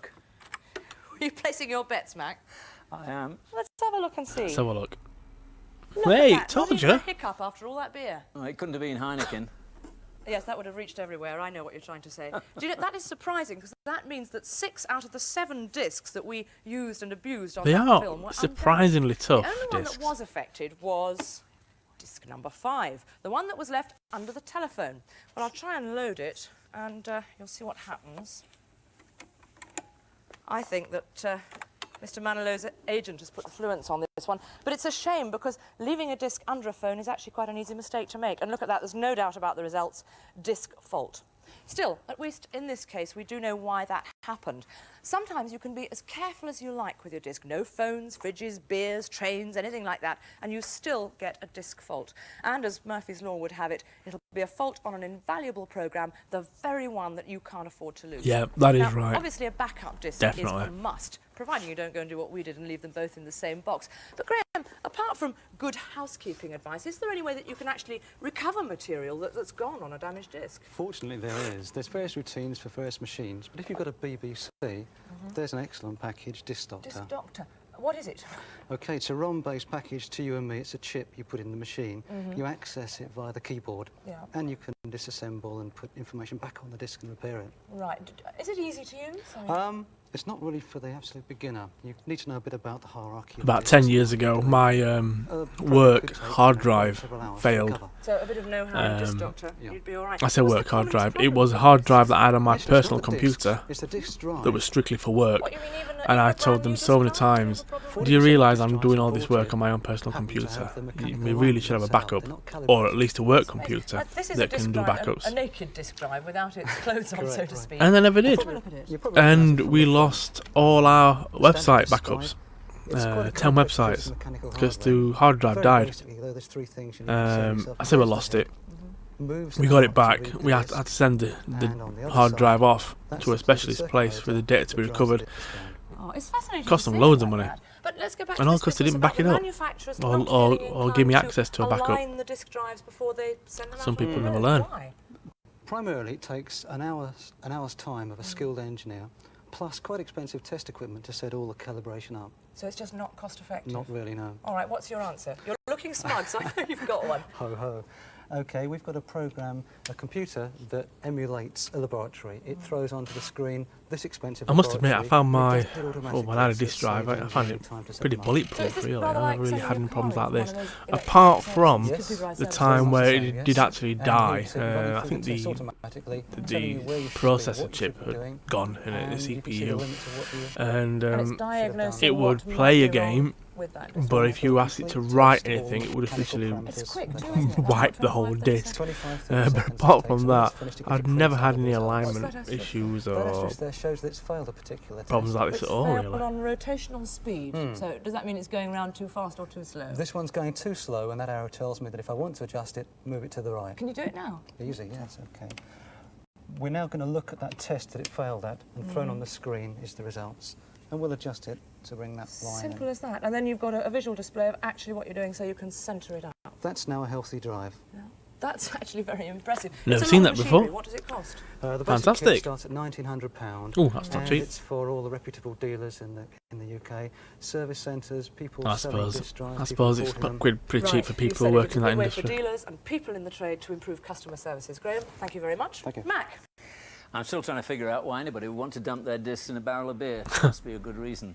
Speaker 2: you placing your bets, Mac?
Speaker 3: I am.
Speaker 2: Let's have a look and see.
Speaker 1: Let's have a look.
Speaker 2: Look
Speaker 1: Hey,
Speaker 2: at that.
Speaker 1: told
Speaker 2: Not
Speaker 1: you.
Speaker 2: even a hiccup after all that beer.
Speaker 3: Oh, it couldn't have been Heineken.
Speaker 2: Yes, that would have reached everywhere. I know what you're trying to say. Do you know, that is surprising, because that means that 6 out of the 7 discs that we used and abused on
Speaker 1: They
Speaker 2: that
Speaker 1: are
Speaker 2: film were
Speaker 1: surprisingly
Speaker 2: undamaged.
Speaker 1: tough
Speaker 2: The only one
Speaker 1: discs.
Speaker 2: that was affected was disc number 5, the one that was left under the telephone. Well, I'll try and load it, and you'll see what happens. I think that Mr. Manilow's agent has put the fluence on this one, but it's a shame because leaving a disc under a phone is actually quite an easy mistake to make. And look at that, there's no doubt about the results, disc fault. Still, at least in this case, we do know why that happened. Sometimes you can be as careful as you like with your disc. No phones, fridges, beers, trains, anything like that, and you still get a disc fault. And as Murphy's Law would have it, it'll be a fault on an invaluable programme, the very one that you can't afford to lose.
Speaker 1: Yeah, that is
Speaker 2: Now,
Speaker 1: right.
Speaker 2: Obviously, a backup disc
Speaker 1: Definitely.
Speaker 2: is a must, providing you don't go and do what we did and leave them both in the same box. But Graham, apart from good housekeeping advice, is there any way that you can actually recover material that's gone on a damaged disc?
Speaker 8: Fortunately, there is. There's various routines for various machines, but if you've got a BBC, there's an excellent package, Disc Doctor.
Speaker 2: Disc Doctor. What is it?
Speaker 8: OK, it's a ROM-based package to you and me. It's a chip you put in the machine. You access it via the keyboard,
Speaker 2: Yeah.
Speaker 8: and you can disassemble and put information back on the disc and repair it.
Speaker 2: Right. Is it easy to use? I mean,
Speaker 8: It's not really for the absolute beginner. You need to know a bit about the hierarchy. of
Speaker 1: About
Speaker 8: discs.
Speaker 1: 10 years ago, my work hard drive failed.
Speaker 2: so a bit of know-how in Disc
Speaker 1: Um,
Speaker 2: Doctor,
Speaker 8: yeah.
Speaker 2: you'd be all right.
Speaker 1: I say
Speaker 2: What's the
Speaker 1: work hard
Speaker 2: commonest
Speaker 1: drive. It
Speaker 2: problem
Speaker 1: was a
Speaker 2: with
Speaker 1: hard
Speaker 2: discs?
Speaker 1: drive that I had on my
Speaker 8: Yes, but it's
Speaker 1: personal
Speaker 8: not the discs,
Speaker 1: computer
Speaker 8: it's the disc drive.
Speaker 1: that was strictly for work.
Speaker 2: What, you mean even
Speaker 1: And I
Speaker 2: even a
Speaker 1: told
Speaker 2: brand
Speaker 1: them
Speaker 2: new
Speaker 1: so many
Speaker 2: disc drive
Speaker 1: times,
Speaker 2: is a problem?
Speaker 1: do you realise I'm
Speaker 8: Disc
Speaker 1: doing
Speaker 8: drives
Speaker 1: all
Speaker 8: are
Speaker 1: this work
Speaker 8: bought
Speaker 1: on my own personal
Speaker 8: happen to
Speaker 1: computer?
Speaker 8: have the
Speaker 1: We
Speaker 8: mechanical
Speaker 1: really should have a
Speaker 8: alignment set up.
Speaker 1: backup,
Speaker 8: They're not
Speaker 1: or
Speaker 8: calibrated.
Speaker 1: at least a work computer
Speaker 2: This is
Speaker 1: that
Speaker 2: a disc
Speaker 1: can do
Speaker 2: drive,
Speaker 1: backups.
Speaker 2: a naked disc drive without its clothes on, so
Speaker 8: Correct,
Speaker 2: to
Speaker 8: right.
Speaker 2: speak.
Speaker 1: And they never did.
Speaker 2: Have a look at it.
Speaker 8: You probably
Speaker 1: And
Speaker 8: recognise it from
Speaker 1: we
Speaker 8: the front.
Speaker 1: lost all our website
Speaker 8: Standard
Speaker 1: backups.
Speaker 8: disc drive. It's quite a
Speaker 1: 10
Speaker 8: complex piece
Speaker 1: websites,
Speaker 8: of mechanical
Speaker 1: because
Speaker 8: hardware.
Speaker 1: the hard drive
Speaker 8: Very
Speaker 1: died.
Speaker 8: basically, though, there's 3 things you need to set yourself
Speaker 1: I say we
Speaker 8: against
Speaker 1: lost
Speaker 8: the
Speaker 1: it.
Speaker 8: head. Moves
Speaker 1: We
Speaker 8: the
Speaker 1: got it
Speaker 8: knob to
Speaker 1: back.
Speaker 8: read
Speaker 1: We
Speaker 8: the
Speaker 1: had to
Speaker 8: disc.
Speaker 1: send the
Speaker 8: And on the other
Speaker 1: hard
Speaker 8: side,
Speaker 1: drive off
Speaker 8: that's
Speaker 1: to a
Speaker 8: the
Speaker 1: specialist
Speaker 8: circuit
Speaker 1: place for the data to be
Speaker 8: that drives the
Speaker 1: recovered.
Speaker 8: disc down.
Speaker 2: Oh, it's fascinating.
Speaker 1: Cost
Speaker 2: to
Speaker 1: them
Speaker 2: say
Speaker 1: loads
Speaker 2: it
Speaker 1: of
Speaker 2: like
Speaker 1: money.
Speaker 2: that. But let's go back
Speaker 1: And
Speaker 2: to
Speaker 1: all
Speaker 2: this
Speaker 1: 'cause they
Speaker 2: business
Speaker 1: didn't
Speaker 2: about
Speaker 1: back it
Speaker 2: the
Speaker 1: up.
Speaker 2: manufacturers
Speaker 1: Or-
Speaker 2: not
Speaker 1: or-
Speaker 2: feeling
Speaker 1: or give me
Speaker 2: inclined
Speaker 1: access to a
Speaker 2: to
Speaker 1: backup.
Speaker 2: align the disk drives before they send them
Speaker 1: Some
Speaker 2: out on
Speaker 1: people
Speaker 2: the
Speaker 1: never
Speaker 2: road.
Speaker 1: learn.
Speaker 2: Why?
Speaker 8: Primarily, it takes an hour's time of a skilled engineer, plus quite expensive test equipment to set all the calibration up.
Speaker 2: So it's just not cost effective.
Speaker 8: Not really, no.
Speaker 2: All right, what's your answer? You're looking smug, so I know you've got one.
Speaker 8: Ho ho. OK, we've got a program, a computer that emulates a laboratory. It throws onto the screen this expensive
Speaker 1: I must admit, I
Speaker 8: laboratory.
Speaker 1: found
Speaker 8: It
Speaker 1: my,
Speaker 8: does it automatically,
Speaker 1: when I had a
Speaker 8: so it
Speaker 1: disk drive,
Speaker 8: saves
Speaker 1: I found
Speaker 8: engineering
Speaker 1: it
Speaker 8: time to set
Speaker 1: pretty
Speaker 8: them up.
Speaker 2: So is
Speaker 1: bulletproof,
Speaker 2: this
Speaker 1: really.
Speaker 2: rather
Speaker 1: I
Speaker 2: like
Speaker 1: never really
Speaker 2: sending
Speaker 1: had
Speaker 2: your
Speaker 1: any problems
Speaker 2: car
Speaker 1: like
Speaker 2: in
Speaker 1: this.
Speaker 2: for one of those
Speaker 1: Apart
Speaker 2: electronic
Speaker 1: from
Speaker 2: services?
Speaker 8: Yes.
Speaker 1: the
Speaker 2: Yes.
Speaker 1: time where
Speaker 8: Yes.
Speaker 1: it did actually
Speaker 8: And
Speaker 1: die.
Speaker 8: he's running
Speaker 1: I
Speaker 8: through
Speaker 1: think
Speaker 8: the tests
Speaker 1: the
Speaker 8: automatically, telling you where you should be,
Speaker 1: processor
Speaker 8: what you
Speaker 1: chip
Speaker 8: should be
Speaker 1: had
Speaker 8: doing,
Speaker 1: gone in it,
Speaker 8: and
Speaker 1: the
Speaker 8: you can see the
Speaker 1: CPU.
Speaker 8: limits of what you-
Speaker 1: And
Speaker 2: And it's diagnosing
Speaker 1: it would
Speaker 2: what might
Speaker 1: play a
Speaker 2: be wrong
Speaker 1: game,
Speaker 2: with that disk
Speaker 1: but
Speaker 2: drive.
Speaker 1: if you asked it to write anything, it would have literally
Speaker 2: It's quick too, isn't it?
Speaker 1: wipe the whole
Speaker 2: 25, 30
Speaker 1: disc.
Speaker 8: 25, 30
Speaker 1: But
Speaker 8: seconds
Speaker 1: apart
Speaker 8: it
Speaker 1: from
Speaker 8: takes
Speaker 1: that,
Speaker 8: when it's finished to get
Speaker 1: I'd
Speaker 8: your
Speaker 1: never
Speaker 8: print
Speaker 1: had
Speaker 8: out
Speaker 1: any
Speaker 8: of the results.
Speaker 1: alignment
Speaker 2: What's that
Speaker 1: issues
Speaker 8: That
Speaker 1: or
Speaker 8: asterisk there shows that it's failed a particular
Speaker 1: problems
Speaker 8: test.
Speaker 1: like this
Speaker 2: It's
Speaker 1: at all,
Speaker 2: variable
Speaker 1: really.
Speaker 2: on rotational speed. So does that mean it's going round too fast or too slow?
Speaker 8: This one's going too slow, and that arrow tells me that if I want to adjust it, move it to the right.
Speaker 2: Can you do it now?
Speaker 8: Easy, yes, okay. We're now going to look at that test that it failed at, and thrown on the screen is the results. And we'll adjust it to bring that line
Speaker 2: Simple
Speaker 8: in.
Speaker 2: as that. And then you've got a visual display of actually what you're doing so you can centre it out.
Speaker 8: That's now a healthy drive.
Speaker 2: Yeah. That's actually very impressive.
Speaker 1: Never
Speaker 2: It's a
Speaker 1: seen
Speaker 2: lot of
Speaker 1: that before.
Speaker 2: machinery. What does it cost?
Speaker 8: The basic
Speaker 1: Fantastic.
Speaker 8: kit starts at £1,900.
Speaker 1: Oh, that's not
Speaker 8: and
Speaker 1: cheap.
Speaker 8: it's for all the reputable dealers in the UK, service centres, people
Speaker 1: I
Speaker 8: selling
Speaker 1: suppose.
Speaker 8: disc drives.
Speaker 1: I
Speaker 8: people
Speaker 1: suppose it's
Speaker 8: importing them.
Speaker 1: pretty cheap for
Speaker 2: you
Speaker 1: people
Speaker 2: said
Speaker 1: who
Speaker 2: it
Speaker 1: work
Speaker 2: was
Speaker 1: in
Speaker 2: a
Speaker 1: that
Speaker 2: good way for
Speaker 1: industry.
Speaker 2: dealers and people in the trade to improve customer services. Graham, thank you very much.
Speaker 8: Thank you.
Speaker 2: Mac.
Speaker 3: I'm still trying to figure out why anybody would want to dump their discs in a barrel of beer. Must be a good reason.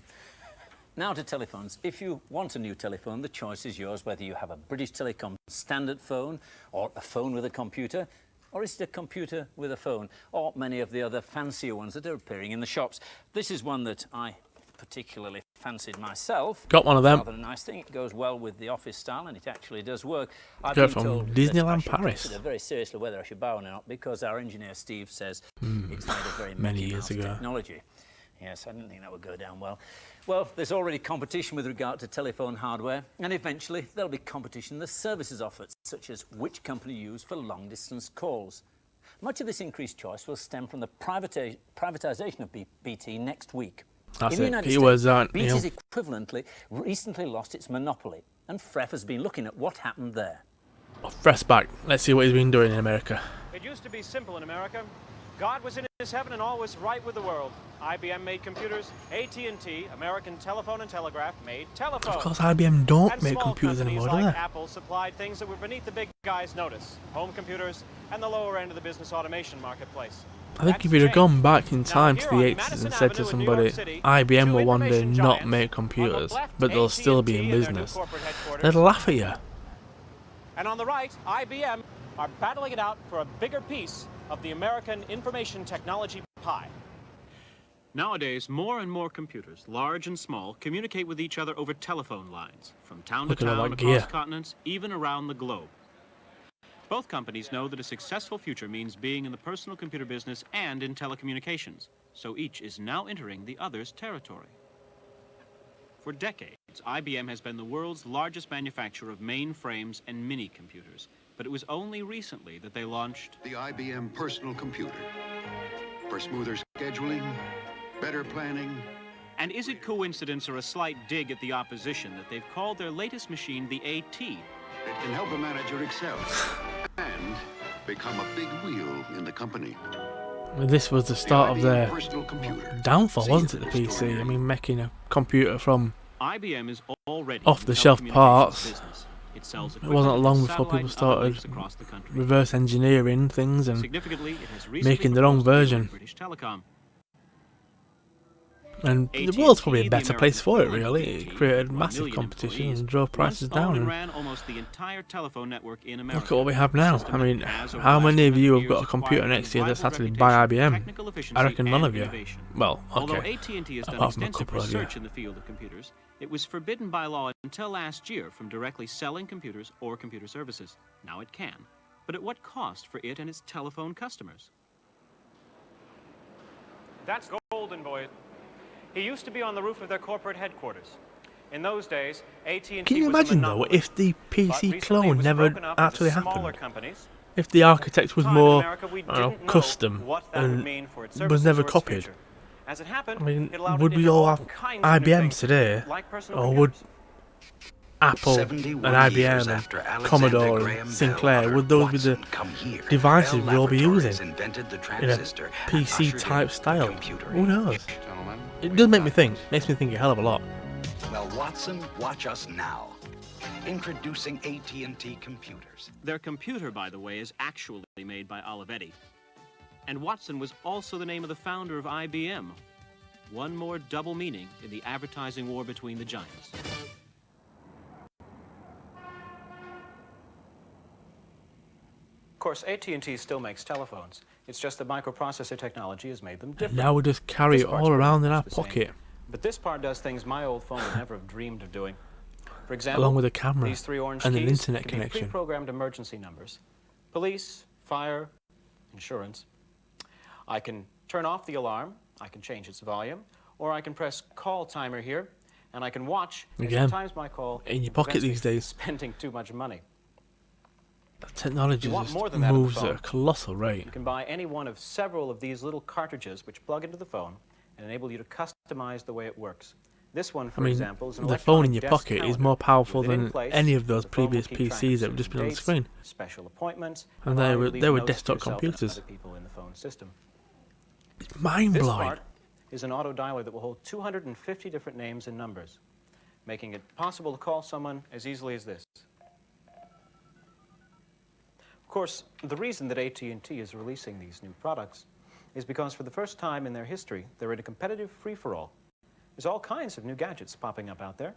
Speaker 3: Now to telephones. If you want a new telephone, the choice is yours, whether you have a British Telecom standard phone or a phone with a computer, Or is it a computer with a phone? Or many of the other fancier ones that are appearing in the shops? This is one that I particularly fancied myself.
Speaker 1: Got one of them.
Speaker 3: Rather a nice thing. It goes well with the office style, and it actually does work. I've
Speaker 1: Got it
Speaker 3: been
Speaker 1: from
Speaker 3: told
Speaker 1: Disneyland
Speaker 3: that I should
Speaker 1: Paris.
Speaker 3: consider very seriously whether I should buy one or not, because our engineer Steve says it's made of very
Speaker 1: many
Speaker 3: Mickey
Speaker 1: years
Speaker 3: Mouse
Speaker 1: ago.
Speaker 3: technology. Yes, I didn't think that would go down well. Well, there's already competition with regard to telephone hardware, and eventually there'll be competition in the services offered, such as which company you use for long-distance calls. Much of this increased choice will stem from the privatisation of BT next week.
Speaker 1: That's
Speaker 3: in the
Speaker 1: it.
Speaker 3: United
Speaker 1: He
Speaker 3: States,
Speaker 1: was
Speaker 3: BT's equivalently recently lost its monopoly, and Freff has been looking at what happened there.
Speaker 1: Fresh back. Let's see what he's been doing in America.
Speaker 9: It used to be simple in America. God was in his heaven and all was right with the world. IBM made computers. AT&T, American Telephone and Telegraph, made telephones.
Speaker 1: Of course, IBM don't
Speaker 9: And
Speaker 1: make
Speaker 9: small
Speaker 1: computers
Speaker 9: companies
Speaker 1: anymore, do
Speaker 9: like
Speaker 1: they?
Speaker 9: Apple supplied things that were beneath the big guys' notice. Home computers and the lower end of the business automation marketplace.
Speaker 1: I think if you'd have gone back in time to the 80s and said to somebody, IBM will one day not make computers, but they'll still be in business, they'd laugh at you.
Speaker 9: And on the right, IBM are battling it out for a bigger piece of the American information technology pie. Nowadays, more and more computers, large and small, communicate with each other over telephone lines, from town to
Speaker 1: Look at all
Speaker 9: town,
Speaker 1: that
Speaker 9: across
Speaker 1: gear.
Speaker 9: continents, even around the globe. Both companies know that a successful future means being in the personal computer business and in telecommunications, so each is now entering the other's territory. For decades, IBM has been the world's largest manufacturer of mainframes and mini-computers, but it was only recently that they launched
Speaker 10: the IBM personal computer for smoother scheduling, better planning.
Speaker 9: And is it coincidence or a slight dig at the opposition that they've called their latest machine the AT?
Speaker 10: It can help a manager excel and become a big wheel in the company.
Speaker 1: This was the start of their
Speaker 10: personal computer.
Speaker 1: downfall, wasn't it, the PC? I mean, making a computer from
Speaker 9: IBM is already
Speaker 1: off-the-shelf
Speaker 9: in the telecommunications
Speaker 1: parts.
Speaker 9: business. It sells
Speaker 1: It wasn't
Speaker 9: equipment
Speaker 1: long
Speaker 9: to
Speaker 1: before people
Speaker 9: satellite and other
Speaker 1: started
Speaker 9: links across the country.
Speaker 1: reverse engineering things and
Speaker 9: Significantly, it has recently
Speaker 1: making their own
Speaker 9: proposed to deal
Speaker 1: version.
Speaker 9: with British Telecom.
Speaker 1: And the
Speaker 9: AT&T,
Speaker 1: world's probably a
Speaker 9: the
Speaker 1: better place for it,
Speaker 9: American
Speaker 1: really.
Speaker 9: equivalent
Speaker 1: It
Speaker 9: of
Speaker 1: created
Speaker 9: BT,
Speaker 1: massive
Speaker 9: 1 million
Speaker 1: competition
Speaker 9: employees,
Speaker 1: and drove prices
Speaker 9: once owned
Speaker 1: down.
Speaker 9: and
Speaker 1: And
Speaker 9: ran almost the entire telephone network in America.
Speaker 1: look at what we have now.
Speaker 9: System
Speaker 1: I mean,
Speaker 9: that has over
Speaker 1: how
Speaker 9: the
Speaker 1: many
Speaker 9: last
Speaker 1: of you
Speaker 9: 100
Speaker 1: have got a
Speaker 9: years
Speaker 1: computer
Speaker 9: acquired
Speaker 1: next to you that's
Speaker 9: unrivaled
Speaker 1: actually by
Speaker 9: reputation for
Speaker 1: IBM?
Speaker 9: technical efficiency
Speaker 1: I reckon none
Speaker 9: and
Speaker 1: of you.
Speaker 9: innovation.
Speaker 1: Well,
Speaker 9: Although
Speaker 1: okay.
Speaker 9: AT&T has done
Speaker 1: Apart from a
Speaker 9: extensive
Speaker 1: couple of you.
Speaker 9: research in the field of computers, it was forbidden by law until last year from directly selling computers or computer services. Now it can. But at what cost for it and its telephone customers? That's Golden Boy. He used to be on the roof of their corporate headquarters. In those days, AT&T
Speaker 1: Can you
Speaker 9: was a
Speaker 1: imagine though,
Speaker 9: monopoly.
Speaker 1: if the
Speaker 9: But
Speaker 1: PC
Speaker 9: recently it
Speaker 1: clone
Speaker 9: was
Speaker 1: never
Speaker 9: broken up into
Speaker 1: actually
Speaker 9: smaller
Speaker 1: happened?
Speaker 9: companies.
Speaker 1: If the architect was
Speaker 9: Time in
Speaker 1: more,
Speaker 9: America, we
Speaker 1: I don't know,
Speaker 9: didn't know
Speaker 1: custom
Speaker 9: what that would
Speaker 1: and
Speaker 9: mean for its
Speaker 1: was
Speaker 9: services
Speaker 1: never
Speaker 9: or its
Speaker 1: copied.
Speaker 9: future. As it happened,
Speaker 1: I mean,
Speaker 9: it allowed
Speaker 1: would
Speaker 9: it
Speaker 1: we
Speaker 9: into
Speaker 1: all
Speaker 9: all
Speaker 1: have
Speaker 9: kinds of new
Speaker 1: IBMs
Speaker 9: things,
Speaker 1: today?
Speaker 9: like personal
Speaker 1: Or would
Speaker 9: computers.
Speaker 1: Apple and
Speaker 10: 71 years
Speaker 1: IBM
Speaker 10: after
Speaker 1: and
Speaker 10: Alexander
Speaker 1: Commodore
Speaker 10: Graham
Speaker 1: and
Speaker 10: Bell
Speaker 1: Sinclair,
Speaker 10: uttered
Speaker 1: would those be the
Speaker 10: Watson, come here,
Speaker 1: devices
Speaker 10: Bell
Speaker 1: we'll all be
Speaker 10: Laboratories
Speaker 1: using?
Speaker 10: invented the
Speaker 1: In a
Speaker 10: transistor and ushered in
Speaker 1: PC-type
Speaker 10: the
Speaker 1: style?
Speaker 10: computer
Speaker 1: Who knows?
Speaker 10: age. Gentlemen,
Speaker 1: It does make me think. Makes me think a hell of a lot.
Speaker 10: well, Watson, watch us now. Introducing AT&T computers.
Speaker 9: Their computer, by the way, is actually made by Olivetti. And Watson was also the name of the founder of IBM. One more double meaning in the advertising war between the giants. Of course, AT&T still makes telephones. It's just the microprocessor technology has made them
Speaker 1: And
Speaker 9: different.
Speaker 1: now we just carry
Speaker 9: This
Speaker 1: it
Speaker 9: part's
Speaker 1: all around in
Speaker 9: pretty
Speaker 1: our
Speaker 9: much the same.
Speaker 1: pocket,
Speaker 9: But this part does things my old phone would never have dreamed of doing. For example,
Speaker 1: along with a camera
Speaker 9: these 3 orange
Speaker 1: and an
Speaker 9: keys
Speaker 1: internet
Speaker 9: can
Speaker 1: connection.
Speaker 9: be pre-programmed emergency numbers. Police, fire, insurance. I can turn off the alarm, I can change its volume, or I can press call timer here, and I can watch as
Speaker 1: Again,
Speaker 9: it times my call
Speaker 1: in your
Speaker 9: and
Speaker 1: pocket
Speaker 9: prevents me
Speaker 1: these days.
Speaker 9: spending too much money.
Speaker 1: Technology
Speaker 9: You want
Speaker 1: just
Speaker 9: more than that in the
Speaker 1: moves at
Speaker 9: phone.
Speaker 1: a colossal rate.
Speaker 9: You can buy any one of several of these little cartridges which plug into the phone and enable you to customize the way it works. This one, for
Speaker 1: I mean,
Speaker 9: example, is an
Speaker 1: the phone in
Speaker 9: electronic
Speaker 1: your
Speaker 9: desk
Speaker 1: pocket is
Speaker 9: calendar.
Speaker 1: more powerful
Speaker 9: With it in
Speaker 1: than
Speaker 9: place,
Speaker 1: any of those
Speaker 9: the phone will
Speaker 1: previous
Speaker 9: keep track of
Speaker 1: PCs that have
Speaker 9: certain
Speaker 1: just been on the
Speaker 9: dates,
Speaker 1: screen.
Speaker 9: special appointments,
Speaker 1: And
Speaker 9: allow
Speaker 1: they
Speaker 9: you
Speaker 1: were-
Speaker 9: to leave
Speaker 1: they were
Speaker 9: notes to
Speaker 1: desktop
Speaker 9: yourself and
Speaker 1: computers.
Speaker 9: other people in the phone system.
Speaker 1: It's mind
Speaker 9: This
Speaker 1: blowing.
Speaker 9: part is an auto dialer that will hold 250 different names and numbers, making it possible to call someone as easily as this. Of course, the reason that AT&T is releasing these new products is because for the first time in their history, they're in a competitive free-for-all. There's all kinds of new gadgets popping up out there.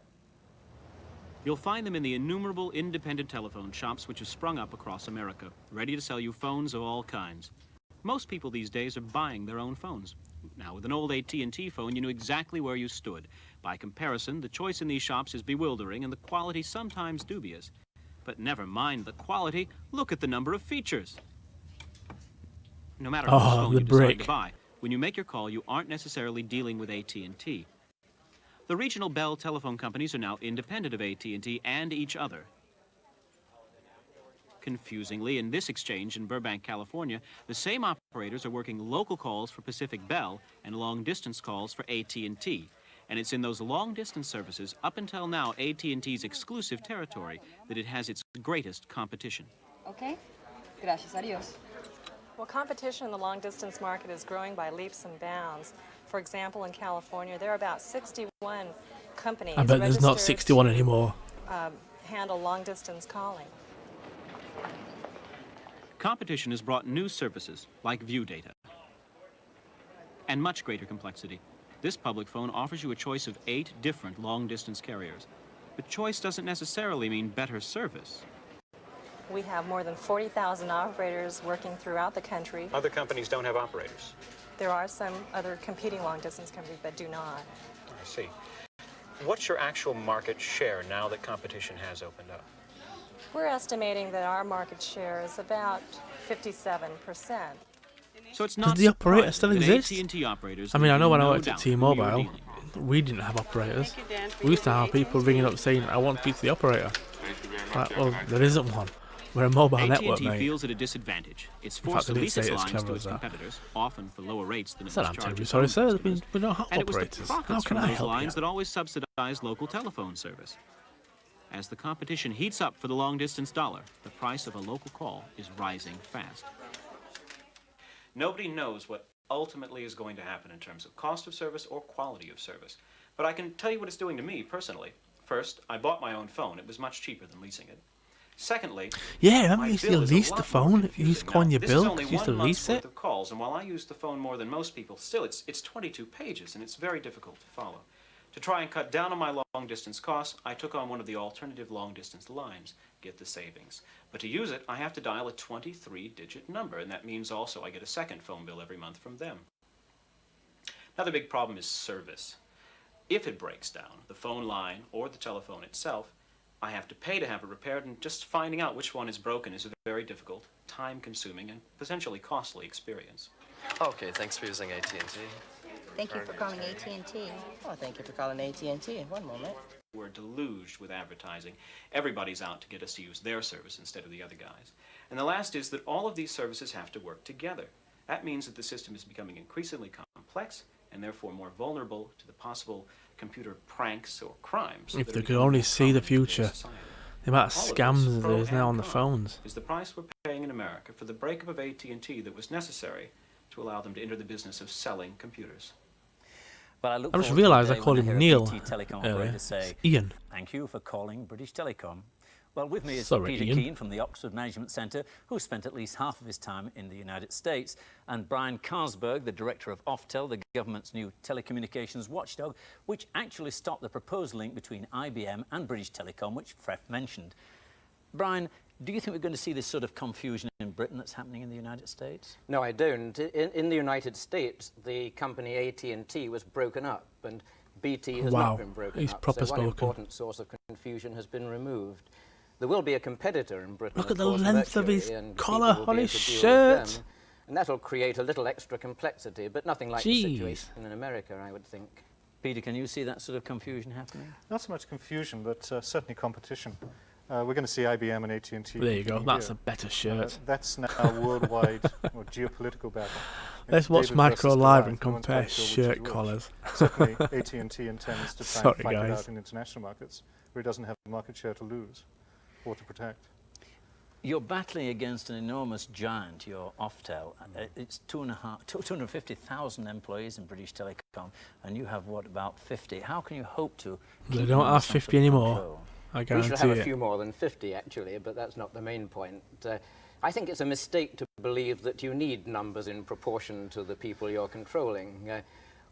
Speaker 9: You'll find them in the innumerable independent telephone shops which have sprung up across America, ready to sell you phones of all kinds. Most people these days are buying their own phones. Now, with an old AT&T phone, you knew exactly where you stood. By comparison, the choice in these shops is bewildering and the quality sometimes dubious. But never mind the quality, look at the number of features. No matter whose phone you decide to buy, when you make your call, you aren't necessarily dealing with AT&T. The regional Bell telephone companies are now independent of AT&T and each other. Confusingly, in this exchange in Burbank, California, the same operators are working local calls for Pacific Bell and long-distance calls for AT&T. And it's in those long-distance services, up until now AT&T's exclusive territory, that it has its greatest competition.
Speaker 11: Okay. Gracias, adios.
Speaker 12: Well, competition in the long-distance market is growing by leaps and bounds. For example, in California, there are about 61 companies
Speaker 1: I bet there's not 61 anymore.
Speaker 12: Handle long-distance calling.
Speaker 9: Competition has brought new services, like view data, and much greater complexity. This public phone offers you a choice of 8 different long-distance carriers. But choice doesn't necessarily mean better service.
Speaker 12: We have more than 40,000 operators working throughout the country.
Speaker 9: Other companies don't have operators.
Speaker 12: There are some other competing long-distance companies that do not.
Speaker 9: I see. What's your actual market share now that competition has opened up?
Speaker 12: We're estimating that our market share is about 57%.
Speaker 9: So it's not
Speaker 1: Does the operator still
Speaker 9: that
Speaker 1: exist?
Speaker 9: AT&T operators
Speaker 1: I mean, I know when I
Speaker 9: no
Speaker 1: worked at
Speaker 9: doubt who you were
Speaker 1: T-Mobile,
Speaker 9: dealing with.
Speaker 1: we didn't have operators. We used to have people ringing up saying, I want to speak to the operator. Like, well, there isn't one. We're a mobile network,
Speaker 9: AT&T
Speaker 1: mate.
Speaker 9: feels at a disadvantage. It's
Speaker 1: In fact,
Speaker 9: forced
Speaker 1: they
Speaker 9: to
Speaker 1: didn't
Speaker 9: lease
Speaker 1: say
Speaker 9: its
Speaker 1: it as
Speaker 9: lines to
Speaker 1: clever
Speaker 9: its
Speaker 1: as that.
Speaker 9: competitors, often for lower rates than it
Speaker 1: Said,
Speaker 9: must
Speaker 1: I'm
Speaker 9: charge
Speaker 1: terribly
Speaker 9: its
Speaker 1: sorry,
Speaker 9: own
Speaker 1: sir.
Speaker 9: customers.
Speaker 1: We don't have
Speaker 9: And it was the
Speaker 1: operators. How
Speaker 9: profits
Speaker 1: can
Speaker 9: from
Speaker 1: I
Speaker 9: those
Speaker 1: help
Speaker 9: lines
Speaker 1: you?
Speaker 9: that always subsidized local telephone service. As the competition heats up for the long-distance dollar, the price of a local call is rising fast. Nobody knows what ultimately is going to happen in terms of cost of service or quality of service. But I can tell you what it's doing to me personally. First, I bought my own phone. It was much cheaper than leasing it. Secondly,
Speaker 1: Yeah, remember
Speaker 9: my
Speaker 1: you used to
Speaker 9: bill is a
Speaker 1: lease the
Speaker 9: lot more
Speaker 1: phone? You
Speaker 9: confusing
Speaker 1: used to go on
Speaker 9: now.
Speaker 1: your
Speaker 9: This is
Speaker 1: bill?
Speaker 9: only
Speaker 1: You used to
Speaker 9: 1 month's
Speaker 1: lease
Speaker 9: worth
Speaker 1: it?
Speaker 9: of calls, and while I use the phone more than most people, still it's 22 pages, and it's very difficult to follow. To try and cut down on my long-distance costs, I took on one of the alternative long-distance lines, get the savings. But to use it, I have to dial a 23-digit number, and that means also I get a second phone bill every month from them. Another big problem is service. If it breaks down, the phone line or the telephone itself, I have to pay to have it repaired, and just finding out which one is broken is a very difficult, time-consuming, and potentially costly experience.
Speaker 13: Okay, thanks for using AT&T.
Speaker 11: Thank you for calling AT&T. Oh, thank you for calling AT&T. One moment.
Speaker 9: We're deluged with advertising. Everybody's out to get us to use their service instead of the other guys. And the last is that all of these services have to work together. That means that the system is becoming increasingly complex and therefore more vulnerable to the possible computer pranks or crimes.
Speaker 1: If they could only see the future, the amount of scams there is now on the phones.
Speaker 9: Is the price we're paying in America for the breakup of AT&T that was necessary to allow them to enter the business of selling computers.
Speaker 3: Well,
Speaker 1: I just realised I called him Neil
Speaker 3: Telecom
Speaker 1: earlier.
Speaker 3: operator say,
Speaker 1: It's Ian.
Speaker 3: Thank you for calling British Telecom. Well, with me is
Speaker 1: Sorry,
Speaker 3: Peter
Speaker 1: Ian.
Speaker 3: Keane from the Oxford Management Centre, who spent at least half of his time in the United States, and Brian Carlsberg, the director of Oftel, the government's new telecommunications watchdog, which actually stopped the proposed link between IBM and British Telecom, which Freff mentioned. Brian, do you think we're going to see this sort of confusion in Britain that's happening in the United States?
Speaker 14: No, I don't. In the United States, the company AT&T was broken up, and BT has not been broken
Speaker 1: He's
Speaker 14: up.
Speaker 1: proper
Speaker 14: so one
Speaker 1: spoken.
Speaker 14: important source of confusion has been removed. There will be a competitor in Britain.
Speaker 1: Look at the
Speaker 14: course,
Speaker 1: length of
Speaker 14: Mercury,
Speaker 1: his
Speaker 14: and
Speaker 1: collar
Speaker 14: people will
Speaker 1: on
Speaker 14: be
Speaker 1: his
Speaker 14: able to deal with
Speaker 1: shirt.
Speaker 14: them, and that'll create a little extra complexity, but nothing like the situation in America, I would think.
Speaker 3: Peter, can you see that sort of confusion happening?
Speaker 8: Not so much confusion, but certainly competition. We're going to see IBM and AT&T.
Speaker 1: There you go.
Speaker 8: competing
Speaker 1: That's
Speaker 8: here.
Speaker 1: a better shirt.
Speaker 8: That's now a worldwide or geopolitical battle.
Speaker 1: Let's watch
Speaker 8: David
Speaker 1: Micro
Speaker 8: versus
Speaker 1: Live
Speaker 8: Goliath.
Speaker 1: and
Speaker 8: No one's
Speaker 1: compare
Speaker 8: quite sure which
Speaker 1: shirt
Speaker 8: is which.
Speaker 1: collars.
Speaker 8: Certainly, AT&T intends to try
Speaker 1: Sorry,
Speaker 8: and fight it
Speaker 1: guys.
Speaker 8: out in international markets, where it doesn't have market share to lose or to protect.
Speaker 3: You're battling against an enormous giant, your Oftel. It's 250,000 employees in British Telecom, and you have, what, about 50? How can you hope to
Speaker 1: They
Speaker 3: keep
Speaker 1: don't
Speaker 3: them under
Speaker 1: have
Speaker 3: some
Speaker 1: 50
Speaker 3: sort of
Speaker 1: anymore.
Speaker 3: control?
Speaker 1: I
Speaker 14: We
Speaker 1: guarantee
Speaker 14: shall have
Speaker 1: it.
Speaker 14: a few more than 50, actually, but that's not the main point. I think it's a mistake to believe that you need numbers in proportion to the people you're controlling.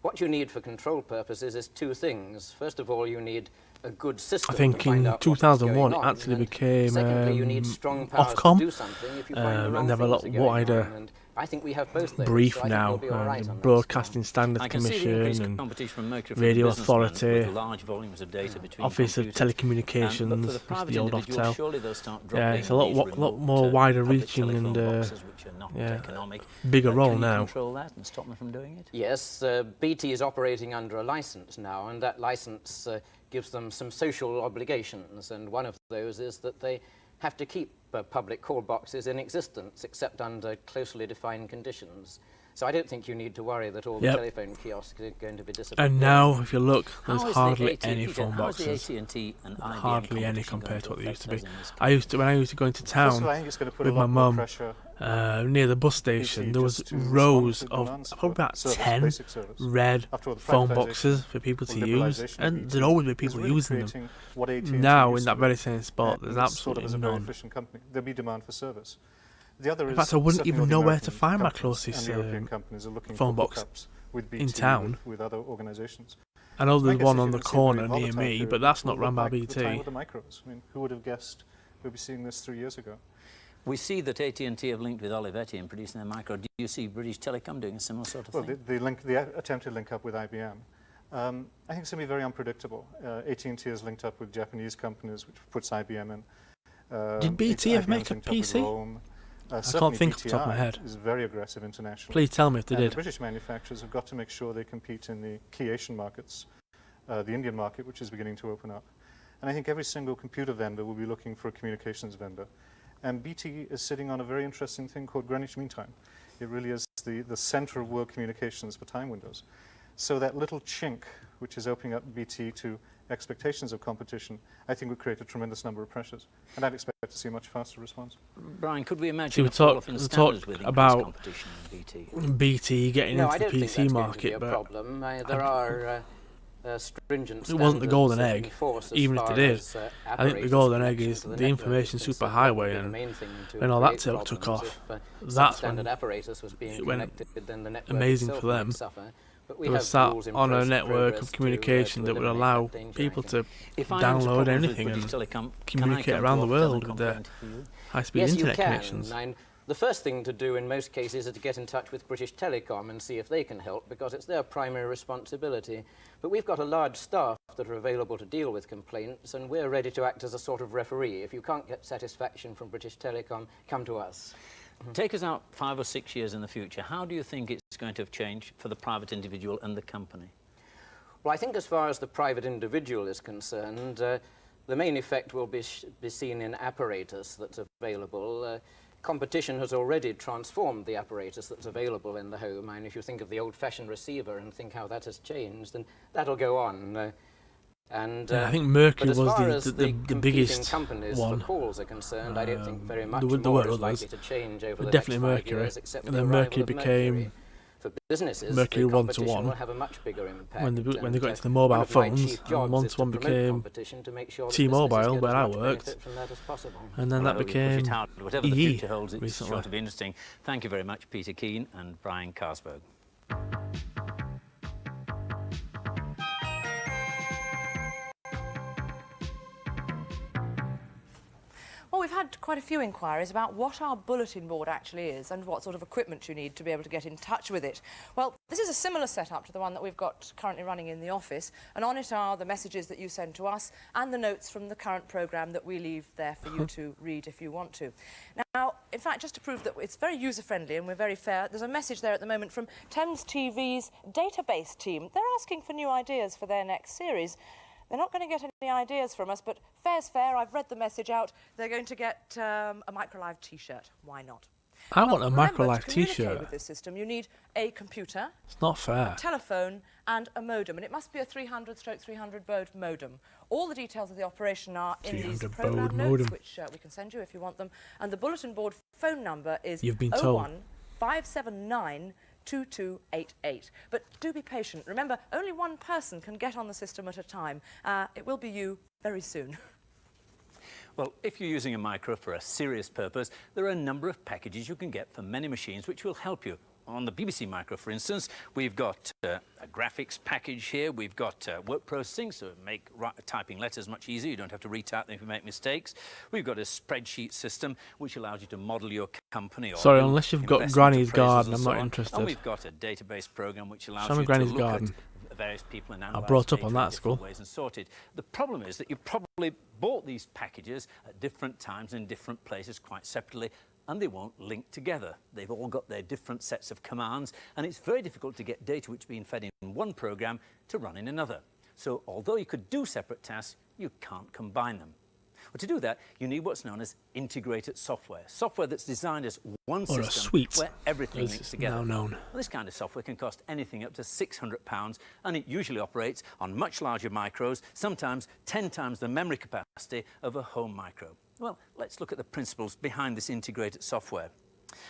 Speaker 14: What you need for control purposes is two things. First of all, you need a good system.
Speaker 1: I think
Speaker 14: to find
Speaker 1: in
Speaker 14: out
Speaker 1: 2001
Speaker 14: what is
Speaker 1: it
Speaker 14: going
Speaker 1: actually
Speaker 14: on. And
Speaker 1: became
Speaker 14: secondly, you need strong powers
Speaker 1: Ofcom,
Speaker 14: to do something if you find the wrong
Speaker 1: and they have a
Speaker 14: things
Speaker 1: lot
Speaker 14: are going
Speaker 1: wider
Speaker 14: on. And I think we have both those,
Speaker 1: brief
Speaker 14: so I think
Speaker 1: now.
Speaker 14: we'll be all right on that
Speaker 1: Broadcasting Standards
Speaker 3: I can see the
Speaker 1: Commission
Speaker 3: increased
Speaker 1: and
Speaker 3: competition from Mercury
Speaker 1: Radio
Speaker 3: businessmen
Speaker 1: Authority,
Speaker 3: with large volumes of data between
Speaker 1: Office of
Speaker 3: computers.
Speaker 1: Telecommunications,
Speaker 3: But for the
Speaker 1: which is
Speaker 3: private
Speaker 1: the old
Speaker 3: individual,
Speaker 1: Oftel.
Speaker 3: surely they'll start
Speaker 1: Yeah,
Speaker 3: dropping
Speaker 1: it's a lot,
Speaker 3: these
Speaker 1: lot
Speaker 3: remote,
Speaker 1: more wider
Speaker 3: public
Speaker 1: reaching
Speaker 3: telephone
Speaker 1: and
Speaker 3: boxes, which are not economic.
Speaker 1: bigger role
Speaker 3: Can you
Speaker 1: now.
Speaker 3: control that and stop them from doing it?
Speaker 14: Yes, BT is operating under a license now, and that license gives them some social obligations, and one of those is that they have to keep public call boxes in existence, except under closely defined conditions. So I don't think you need to worry that all the telephone kiosks are going to be disappearing.
Speaker 1: And now, if you look, there's
Speaker 3: How is
Speaker 1: hardly
Speaker 3: the
Speaker 1: any
Speaker 3: AT&T
Speaker 1: phone
Speaker 3: how is the
Speaker 1: boxes.
Speaker 3: AT&T and IBM
Speaker 1: Hardly any
Speaker 3: competition
Speaker 1: compared to
Speaker 3: going
Speaker 1: what they used to
Speaker 3: affect
Speaker 1: be.
Speaker 3: us in this
Speaker 1: When I used to go into
Speaker 8: First
Speaker 1: town
Speaker 8: of all, I think it's going to put a
Speaker 1: with my
Speaker 8: lot more
Speaker 1: mum
Speaker 8: pressure
Speaker 1: near the bus station, there was
Speaker 8: just to respond
Speaker 1: rows
Speaker 8: to
Speaker 1: of
Speaker 8: demands
Speaker 1: probably
Speaker 8: for
Speaker 1: about
Speaker 8: service,
Speaker 1: 10
Speaker 8: basic service.
Speaker 1: red
Speaker 8: After all the
Speaker 1: phone
Speaker 8: privatisation
Speaker 1: boxes for people
Speaker 8: or
Speaker 1: to use,
Speaker 8: liberalisation of
Speaker 1: and
Speaker 8: BT
Speaker 1: there'd always be
Speaker 8: is
Speaker 1: people
Speaker 8: really
Speaker 1: using them.
Speaker 8: creating what AT&T
Speaker 1: Now,
Speaker 8: used
Speaker 1: in that
Speaker 8: to
Speaker 1: very
Speaker 8: be.
Speaker 1: same spot,
Speaker 8: And
Speaker 1: there's
Speaker 8: it's sort of
Speaker 1: absolutely
Speaker 8: as a very
Speaker 1: none.
Speaker 8: efficient company. There'll be demand for service. The other
Speaker 1: In
Speaker 8: is
Speaker 1: fact, I wouldn't
Speaker 8: certainly
Speaker 1: even
Speaker 8: all the
Speaker 1: know where
Speaker 8: American
Speaker 1: to find my
Speaker 8: companies
Speaker 1: closest
Speaker 8: and European companies are looking
Speaker 1: phone
Speaker 8: for
Speaker 1: box
Speaker 8: hookups with BT,
Speaker 1: in town.
Speaker 8: with other organisations.
Speaker 1: I know there's
Speaker 8: guess
Speaker 1: one
Speaker 8: if
Speaker 1: on
Speaker 8: you
Speaker 1: the
Speaker 8: can see a
Speaker 1: corner
Speaker 8: very
Speaker 1: near
Speaker 8: volatile
Speaker 1: me,
Speaker 8: period,
Speaker 1: but that's
Speaker 8: it will
Speaker 1: not run by
Speaker 8: look like the time
Speaker 1: BT.
Speaker 8: with the micros. I mean, who would have guessed we'd be seeing this 3 years ago?
Speaker 3: We see that AT&T have linked with Olivetti in producing their micro. Do you see British Telecom doing a similar sort of thing?
Speaker 8: The attempted link up with IBM, I think it's going to be very unpredictable. AT&T has linked up with Japanese companies, which puts IBM in.
Speaker 1: Did BT ever make a
Speaker 8: IBM's linked up with
Speaker 1: PC?
Speaker 8: Rome.
Speaker 1: I can't think off the top of my
Speaker 8: BTI
Speaker 1: head.
Speaker 8: is very aggressive internationally.
Speaker 1: Please tell me if they
Speaker 8: and
Speaker 1: did.
Speaker 8: The British manufacturers have got to make sure they compete in the key Asian markets, the Indian market, which is beginning to open up. And I think every single computer vendor will be looking for a communications vendor. And BT is sitting on a very interesting thing called Greenwich Mean Time. It really is the center of world communications for time windows. So that little chink, which is opening up BT to expectations of competition, I think would create a tremendous number of pressures. And I'd expect to see a much faster response.
Speaker 3: Brian, could we
Speaker 1: See,
Speaker 3: imagine
Speaker 1: we
Speaker 3: a fall off
Speaker 1: talk
Speaker 3: in standards with increased
Speaker 1: about
Speaker 3: competition in BT?
Speaker 1: BT getting
Speaker 14: No,
Speaker 1: into
Speaker 14: I
Speaker 1: the
Speaker 14: don't think
Speaker 1: PC
Speaker 14: that's
Speaker 1: market,
Speaker 14: going to be a
Speaker 1: but
Speaker 14: problem. There are stringent
Speaker 1: it wasn't the golden
Speaker 14: standards
Speaker 1: egg,
Speaker 14: enforced as
Speaker 1: even if
Speaker 14: far
Speaker 1: they did.
Speaker 14: as,
Speaker 1: I think the
Speaker 14: apparatus
Speaker 1: golden egg
Speaker 14: connection
Speaker 1: is
Speaker 14: to the
Speaker 1: the
Speaker 14: network
Speaker 1: information
Speaker 14: is concerned. That
Speaker 1: superhighway,
Speaker 14: would be the
Speaker 1: and
Speaker 14: main thing to
Speaker 1: when all that
Speaker 14: create
Speaker 1: took
Speaker 14: problems.
Speaker 1: off,
Speaker 14: If,
Speaker 1: that's
Speaker 14: substandard
Speaker 1: when
Speaker 14: apparatus was being
Speaker 1: it went
Speaker 14: connected, then the network
Speaker 1: amazing
Speaker 14: itself
Speaker 1: for them.
Speaker 14: might suffer. But we
Speaker 1: They were
Speaker 14: have
Speaker 1: sat
Speaker 14: rules in
Speaker 1: on a
Speaker 14: place
Speaker 1: network
Speaker 14: progress
Speaker 1: of
Speaker 14: to
Speaker 1: communication that would
Speaker 14: eliminate
Speaker 1: allow
Speaker 14: that danger,
Speaker 1: people
Speaker 14: I think.
Speaker 1: to
Speaker 3: If I have a
Speaker 1: download
Speaker 3: problem with
Speaker 1: anything
Speaker 3: British
Speaker 1: and
Speaker 3: Telecom, can I
Speaker 1: communicate
Speaker 3: come
Speaker 1: around
Speaker 3: to
Speaker 1: the
Speaker 3: Ofcom
Speaker 1: world
Speaker 3: and
Speaker 1: with their
Speaker 3: complain to you?
Speaker 1: high-speed
Speaker 14: Yes,
Speaker 1: internet
Speaker 14: you can.
Speaker 1: connections.
Speaker 14: And the first thing to do in most cases is to get in touch with British Telecom and see if they can help, because it's their primary responsibility. But we've got a large staff that are available to deal with complaints, and we're ready to act as a sort of referee. If you can't get satisfaction from British Telecom, come to us.
Speaker 3: Take us out 5 or 6 years in the future. How do you think it's going to have changed for the private individual and the company?
Speaker 14: Well, I think as far as the private individual is concerned, the main effect will be seen in apparatus that's available. Competition has already transformed the apparatus that's available in the home, and if you think of the old-fashioned receiver and think how that has changed, then that'll go on.
Speaker 1: I think Mercury
Speaker 14: but as far
Speaker 1: was
Speaker 14: as
Speaker 1: the
Speaker 14: biggest
Speaker 1: biggest
Speaker 14: companies
Speaker 1: one.
Speaker 14: for calls are concerned, I don't think very much
Speaker 1: there
Speaker 14: more
Speaker 1: were
Speaker 14: is
Speaker 1: others,
Speaker 14: likely to change over
Speaker 1: but
Speaker 14: the
Speaker 1: definitely
Speaker 14: next 5
Speaker 1: Mercury.
Speaker 14: years, except
Speaker 1: And
Speaker 14: the
Speaker 1: then
Speaker 14: arrival
Speaker 1: Mercury
Speaker 14: of
Speaker 1: became
Speaker 14: Mercury. For businesses,
Speaker 1: Mercury
Speaker 14: the
Speaker 1: 1 to
Speaker 14: competition
Speaker 1: 1
Speaker 14: will have a much bigger impact.
Speaker 1: when they got into the
Speaker 14: one
Speaker 1: mobile
Speaker 14: of my
Speaker 1: phones,
Speaker 14: chief
Speaker 1: and
Speaker 14: jobs
Speaker 1: 1
Speaker 14: is
Speaker 1: to 1
Speaker 14: promote
Speaker 1: became
Speaker 14: competition to make sure that
Speaker 1: T-Mobile,
Speaker 14: businesses get
Speaker 1: where
Speaker 14: as
Speaker 1: I
Speaker 14: much
Speaker 1: worked,
Speaker 14: benefit from that as possible.
Speaker 1: and then that
Speaker 3: Well, we push it
Speaker 1: became
Speaker 3: hard. Whatever the
Speaker 1: EE
Speaker 3: future holds, it's
Speaker 1: recently.
Speaker 3: sure to be interesting. Thank you very much, Peter Keane and Brian Carsberg.
Speaker 2: Well, we've had quite a few inquiries about what our bulletin board actually is and what sort of equipment you need to be able to get in touch with it. Well, this is a similar setup to the one that we've got currently running in the office, and on it are the messages that you send to us and the notes from the current programme that we leave there for you to read if you want to. Now, in fact, just to prove that it's very user-friendly and we're very fair, there's a message there at the moment from Thames TV's database team. They're asking for new ideas for their next series. They're not going to get any ideas from us, but fair's fair. I've read the message out. They're going to get a MicroLive T-shirt. Why not?
Speaker 1: I want a
Speaker 2: remember,
Speaker 1: MicroLive
Speaker 2: to communicate
Speaker 1: T-shirt.
Speaker 2: with this system, you need a computer,
Speaker 1: It's not fair.
Speaker 2: a telephone, and a modem. And it must be a 300/300 baud modem. All the details of the operation are in these
Speaker 1: 300
Speaker 2: programme
Speaker 1: baud
Speaker 2: notes,
Speaker 1: modem.
Speaker 2: which we can send you if you want them. And the bulletin board phone number is
Speaker 1: You've been told.
Speaker 2: 015792288. But do be patient. Remember, only one person can get on the system at a time. It will be you very soon.
Speaker 3: Well, if you're using a micro for a serious purpose, there are a number of packages you can get for many machines which will help you. on the BBC Micro, for instance, we've got a graphics package here. We've got word processing, so make typing letters much easier. You don't have to retype them if you make mistakes. We've got a spreadsheet system which allows you to model your company. Or
Speaker 1: Sorry, unless you've got Granny's Garden, I'm not interested.
Speaker 3: And we've got a database program which allows
Speaker 1: Show me
Speaker 3: you
Speaker 1: Granny's
Speaker 3: to look
Speaker 1: Garden.
Speaker 3: at various people and
Speaker 1: I
Speaker 3: analyse
Speaker 1: brought up
Speaker 3: data
Speaker 1: on
Speaker 3: in
Speaker 1: that
Speaker 3: different
Speaker 1: school.
Speaker 3: ways and sorted. The problem is that you probably bought these packages at different times in different places quite separately, and they won't link together. They've all got their different sets of commands, and it's very difficult to get data which is being fed in one program to run in another. So although you could do separate tasks, you can't combine them. Well, to do that, you need what's known as integrated software. Software that's designed as one
Speaker 1: Or a
Speaker 3: system
Speaker 1: suite,
Speaker 3: where everything
Speaker 1: as
Speaker 3: links
Speaker 1: it's
Speaker 3: together.
Speaker 1: now known.
Speaker 3: Well, this kind of software can cost anything up to £600, and it usually operates on much larger micros, sometimes 10 times the memory capacity of a home micro. Well, let's look at the principles behind this integrated software.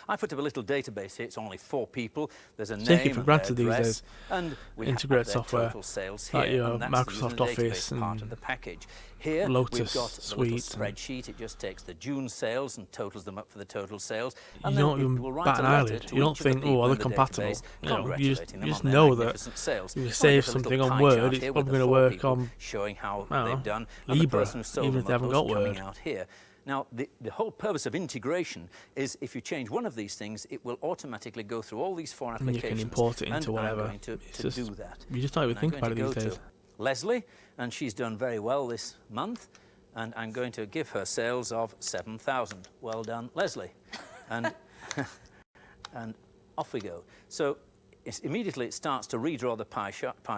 Speaker 3: I put up a little database here. It's only 4 people. There's a
Speaker 1: Take it
Speaker 3: name
Speaker 1: for
Speaker 3: and
Speaker 1: granted
Speaker 3: their
Speaker 1: these
Speaker 3: address,
Speaker 1: days.
Speaker 3: and we
Speaker 1: Integrated
Speaker 3: have their
Speaker 1: software,
Speaker 3: total sales
Speaker 1: like
Speaker 3: here,
Speaker 1: your
Speaker 3: and that's
Speaker 1: Microsoft
Speaker 3: the
Speaker 1: Office
Speaker 3: database part
Speaker 1: and
Speaker 3: of the package. Here
Speaker 1: Lotus
Speaker 3: we've got the little
Speaker 1: Suite and-
Speaker 3: spreadsheet. It just takes the June sales and totals them up for the total sales.
Speaker 1: You
Speaker 3: And
Speaker 1: don't
Speaker 3: then it
Speaker 1: even
Speaker 3: will write
Speaker 1: bat
Speaker 3: a
Speaker 1: an
Speaker 3: letter
Speaker 1: eyelid.
Speaker 3: to
Speaker 1: You don't
Speaker 3: each of the
Speaker 1: think,
Speaker 3: people
Speaker 1: oh, are
Speaker 3: in
Speaker 1: they
Speaker 3: the
Speaker 1: compatible?
Speaker 3: database,
Speaker 1: You know, you
Speaker 3: congratulating them
Speaker 1: just
Speaker 3: on their
Speaker 1: know that
Speaker 3: magnificent sales.
Speaker 1: if you
Speaker 3: And
Speaker 1: save
Speaker 3: there's a
Speaker 1: something
Speaker 3: little
Speaker 1: on
Speaker 3: pie
Speaker 1: Word,
Speaker 3: chart
Speaker 1: it's
Speaker 3: here
Speaker 1: probably
Speaker 3: with the
Speaker 1: going to
Speaker 3: 4
Speaker 1: work
Speaker 3: people
Speaker 1: on,
Speaker 3: showing how
Speaker 1: I don't
Speaker 3: they've
Speaker 1: know,
Speaker 3: done, and the
Speaker 1: Libra,
Speaker 3: person who sold
Speaker 1: even
Speaker 3: them
Speaker 1: if they haven't
Speaker 3: those
Speaker 1: got
Speaker 3: coming
Speaker 1: Word.
Speaker 3: out here. Now, the whole purpose of integration is if you change one of these things, it will automatically go through all these 4
Speaker 1: and
Speaker 3: applications.
Speaker 1: you can import it into
Speaker 3: and
Speaker 1: whatever.
Speaker 3: I'm going to
Speaker 1: It's just,
Speaker 3: do that.
Speaker 1: you just don't even
Speaker 3: And
Speaker 1: think
Speaker 3: I'm
Speaker 1: about it
Speaker 3: going
Speaker 1: these
Speaker 3: to go
Speaker 1: days.
Speaker 3: to Lesley, and she's done very well this month, and I'm going to give her sales of 7,000. Well done, Lesley. And, and off we go. So immediately it starts to redraw the pie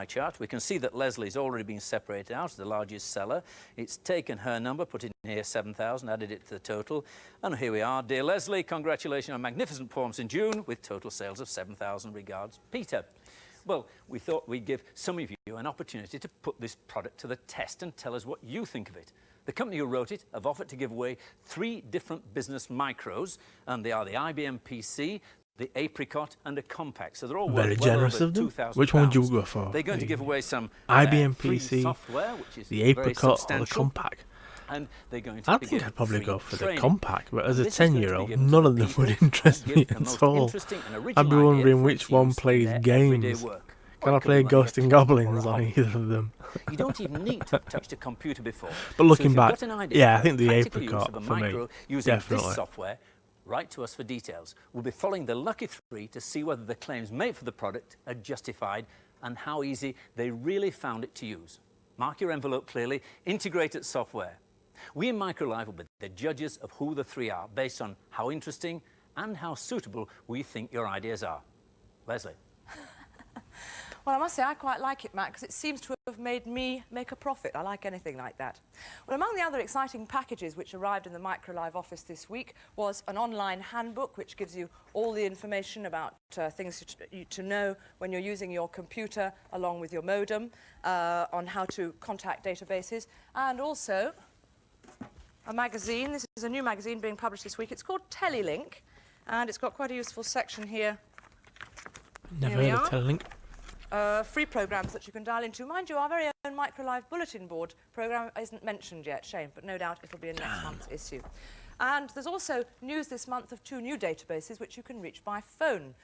Speaker 3: chart. We can see that Leslie's already been separated out as the largest seller. It's taken her number, put in here 7,000, added it to the total, and here we are. Dear Lesley, congratulations on magnificent performance in June with total sales of 7,000. Regards, Peter. Well, we thought we'd give some of you an opportunity to put this product to the test and tell us what you think of it. The company who wrote it have offered to give away 3 different business micros, and they are the IBM PC, the Apricot, and a Compact. So they're all
Speaker 1: Very
Speaker 3: worth
Speaker 1: generous
Speaker 3: well
Speaker 1: of
Speaker 3: over
Speaker 1: them.
Speaker 3: £2,000.
Speaker 1: Which one would you go for?
Speaker 3: They're going to give away some
Speaker 1: IBM
Speaker 3: free
Speaker 1: PC,
Speaker 3: software, which is
Speaker 1: the
Speaker 3: very
Speaker 1: Apricot, or the
Speaker 3: substantial.
Speaker 1: Compact.
Speaker 3: And they're going to
Speaker 1: I
Speaker 3: be
Speaker 1: think
Speaker 3: given
Speaker 1: I'd probably
Speaker 3: free
Speaker 1: go for the
Speaker 3: training.
Speaker 1: Compact, but as a
Speaker 3: And this is going to be
Speaker 1: 10-year-old,
Speaker 3: given to
Speaker 1: none
Speaker 3: the
Speaker 1: of them
Speaker 3: people
Speaker 1: would
Speaker 3: who
Speaker 1: interest
Speaker 3: give
Speaker 1: me
Speaker 3: the
Speaker 1: at
Speaker 3: most
Speaker 1: all.
Speaker 3: interesting and
Speaker 1: I'd be
Speaker 3: original idea
Speaker 1: wondering
Speaker 3: for
Speaker 1: which
Speaker 3: its
Speaker 1: one
Speaker 3: use in
Speaker 1: plays
Speaker 3: their everyday
Speaker 1: games.
Speaker 3: work.
Speaker 1: Can
Speaker 3: Or
Speaker 1: I
Speaker 3: it could
Speaker 1: play
Speaker 3: be running a
Speaker 1: Ghosts and
Speaker 3: club or
Speaker 1: Goblins
Speaker 3: a
Speaker 1: on
Speaker 3: hobby.
Speaker 1: either of them?
Speaker 3: You don't even need to have touched a computer before.
Speaker 1: But
Speaker 3: So
Speaker 1: looking
Speaker 3: if you've
Speaker 1: back,
Speaker 3: got an idea
Speaker 1: yeah, I
Speaker 3: for
Speaker 1: think the
Speaker 3: practical use
Speaker 1: Apricot
Speaker 3: of a
Speaker 1: for me,
Speaker 3: micro using
Speaker 1: definitely.
Speaker 3: this software, write to us for details. We'll be following the lucky 3 to see whether the claims made for the product are justified and how easy they really found it to use. Mark your envelope clearly. Integrated software. We in MicroLive will be the judges of who the 3 are based on how interesting and how suitable we think your ideas are. Lesley.
Speaker 2: Well, I must say I quite like it, Matt, because it seems to have made me make a profit. I like anything like that. Well, among the other exciting packages which arrived in the MicroLive office this week was an online handbook which gives you all the information about things to know when you're using your computer along with your modem, on how to contact databases, and also a magazine. This is a new magazine being published this week. It's called Telelink, and it's got quite a useful section here.
Speaker 1: Never
Speaker 2: Here we
Speaker 1: heard of
Speaker 2: are.
Speaker 1: Telelink.
Speaker 2: Free programmes that you can dial into. Mind you, our very own MicroLive bulletin board programme isn't mentioned yet, shame, but no doubt it'll be in next month's issue. And there's also news this month of 2 new databases which you can reach by phone.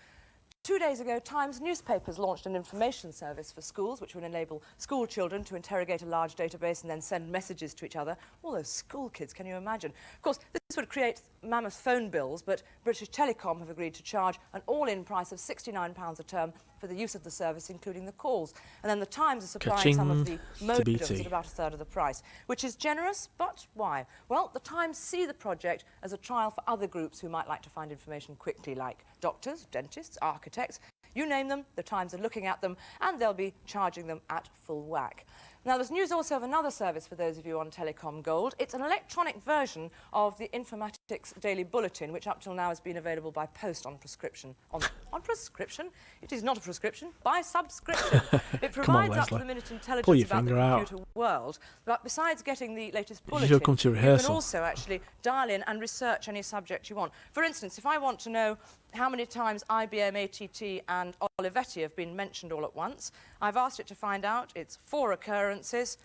Speaker 2: 2 days ago, Times newspapers launched an information service for schools which will enable school children to interrogate a large database and then send messages to each other. All those school kids, can you imagine? Of course, this would create mammoth phone bills, but British Telecom have agreed to charge an all-in price of £69 a term for the use of the service, including the calls. And then the Times are supplying some of the modems at about 1/3 of the price, which is generous, but why? Well, the Times see the project as a trial for other groups who might like to find information quickly, like doctors, dentists, architects. You name them, the Times are looking at them, and they'll be charging them at full whack. Now, there's news also of another service for those of you on Telecom Gold. It's an electronic version of the Informatics Daily Bulletin, which up till now has been available by post on prescription. On prescription? It is not a prescription, by subscription. It provides up-to-the-minute intelligence about the computer world. But besides getting the latest bulletin,
Speaker 1: come to
Speaker 2: you can
Speaker 1: rehearsal.
Speaker 2: also actually dial in and research any subject you want. For instance, if I want to know how many times IBM, AT&T and Olivetti have been mentioned all at once, I've asked it to find out. It's 4 occurrences.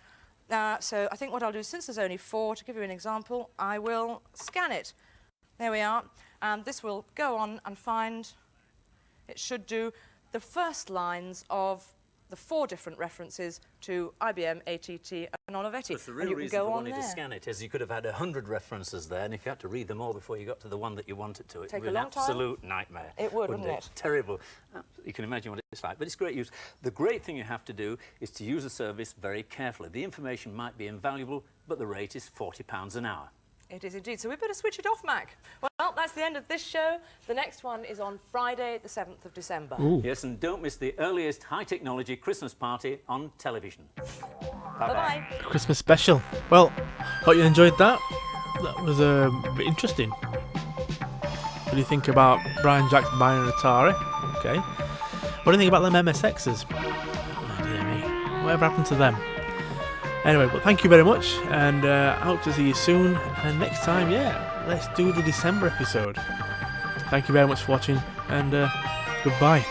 Speaker 2: So I think what I'll do, since there's only 4, to give you an example, I will scan it. There we are. And this will go on and find It should do the first lines of the 4 different references to IBM, AT&T and Olivetti.
Speaker 3: The real reason for wanting to scan it is you could have had 100 references there, and if you had to read them all before you got to the one that you wanted to, it would be an absolute nightmare.
Speaker 2: It would, wouldn't it?
Speaker 3: Terrible. You can imagine what it's like, but it's great use. The great thing you have to do is to use the service very carefully. The information might be invaluable, but the rate is £40 an hour.
Speaker 2: It is indeed. So we better switch it off, Mac. Well, that's the end of this show. The next one is on Friday, the 7th of December.
Speaker 3: Ooh. Yes, and don't miss the earliest high-technology Christmas party on television. Bye-bye.
Speaker 1: Christmas special. Well, hope you enjoyed that. That was a bit interesting. What do you think about Brian Jacks buying an Atari? Okay. What do you think about them MSXs? Oh, dear me. Whatever happened to them? Anyway, but thank you very much, and I hope to see you soon. And next time, yeah, let's do the December episode. Thank you very much for watching, and goodbye.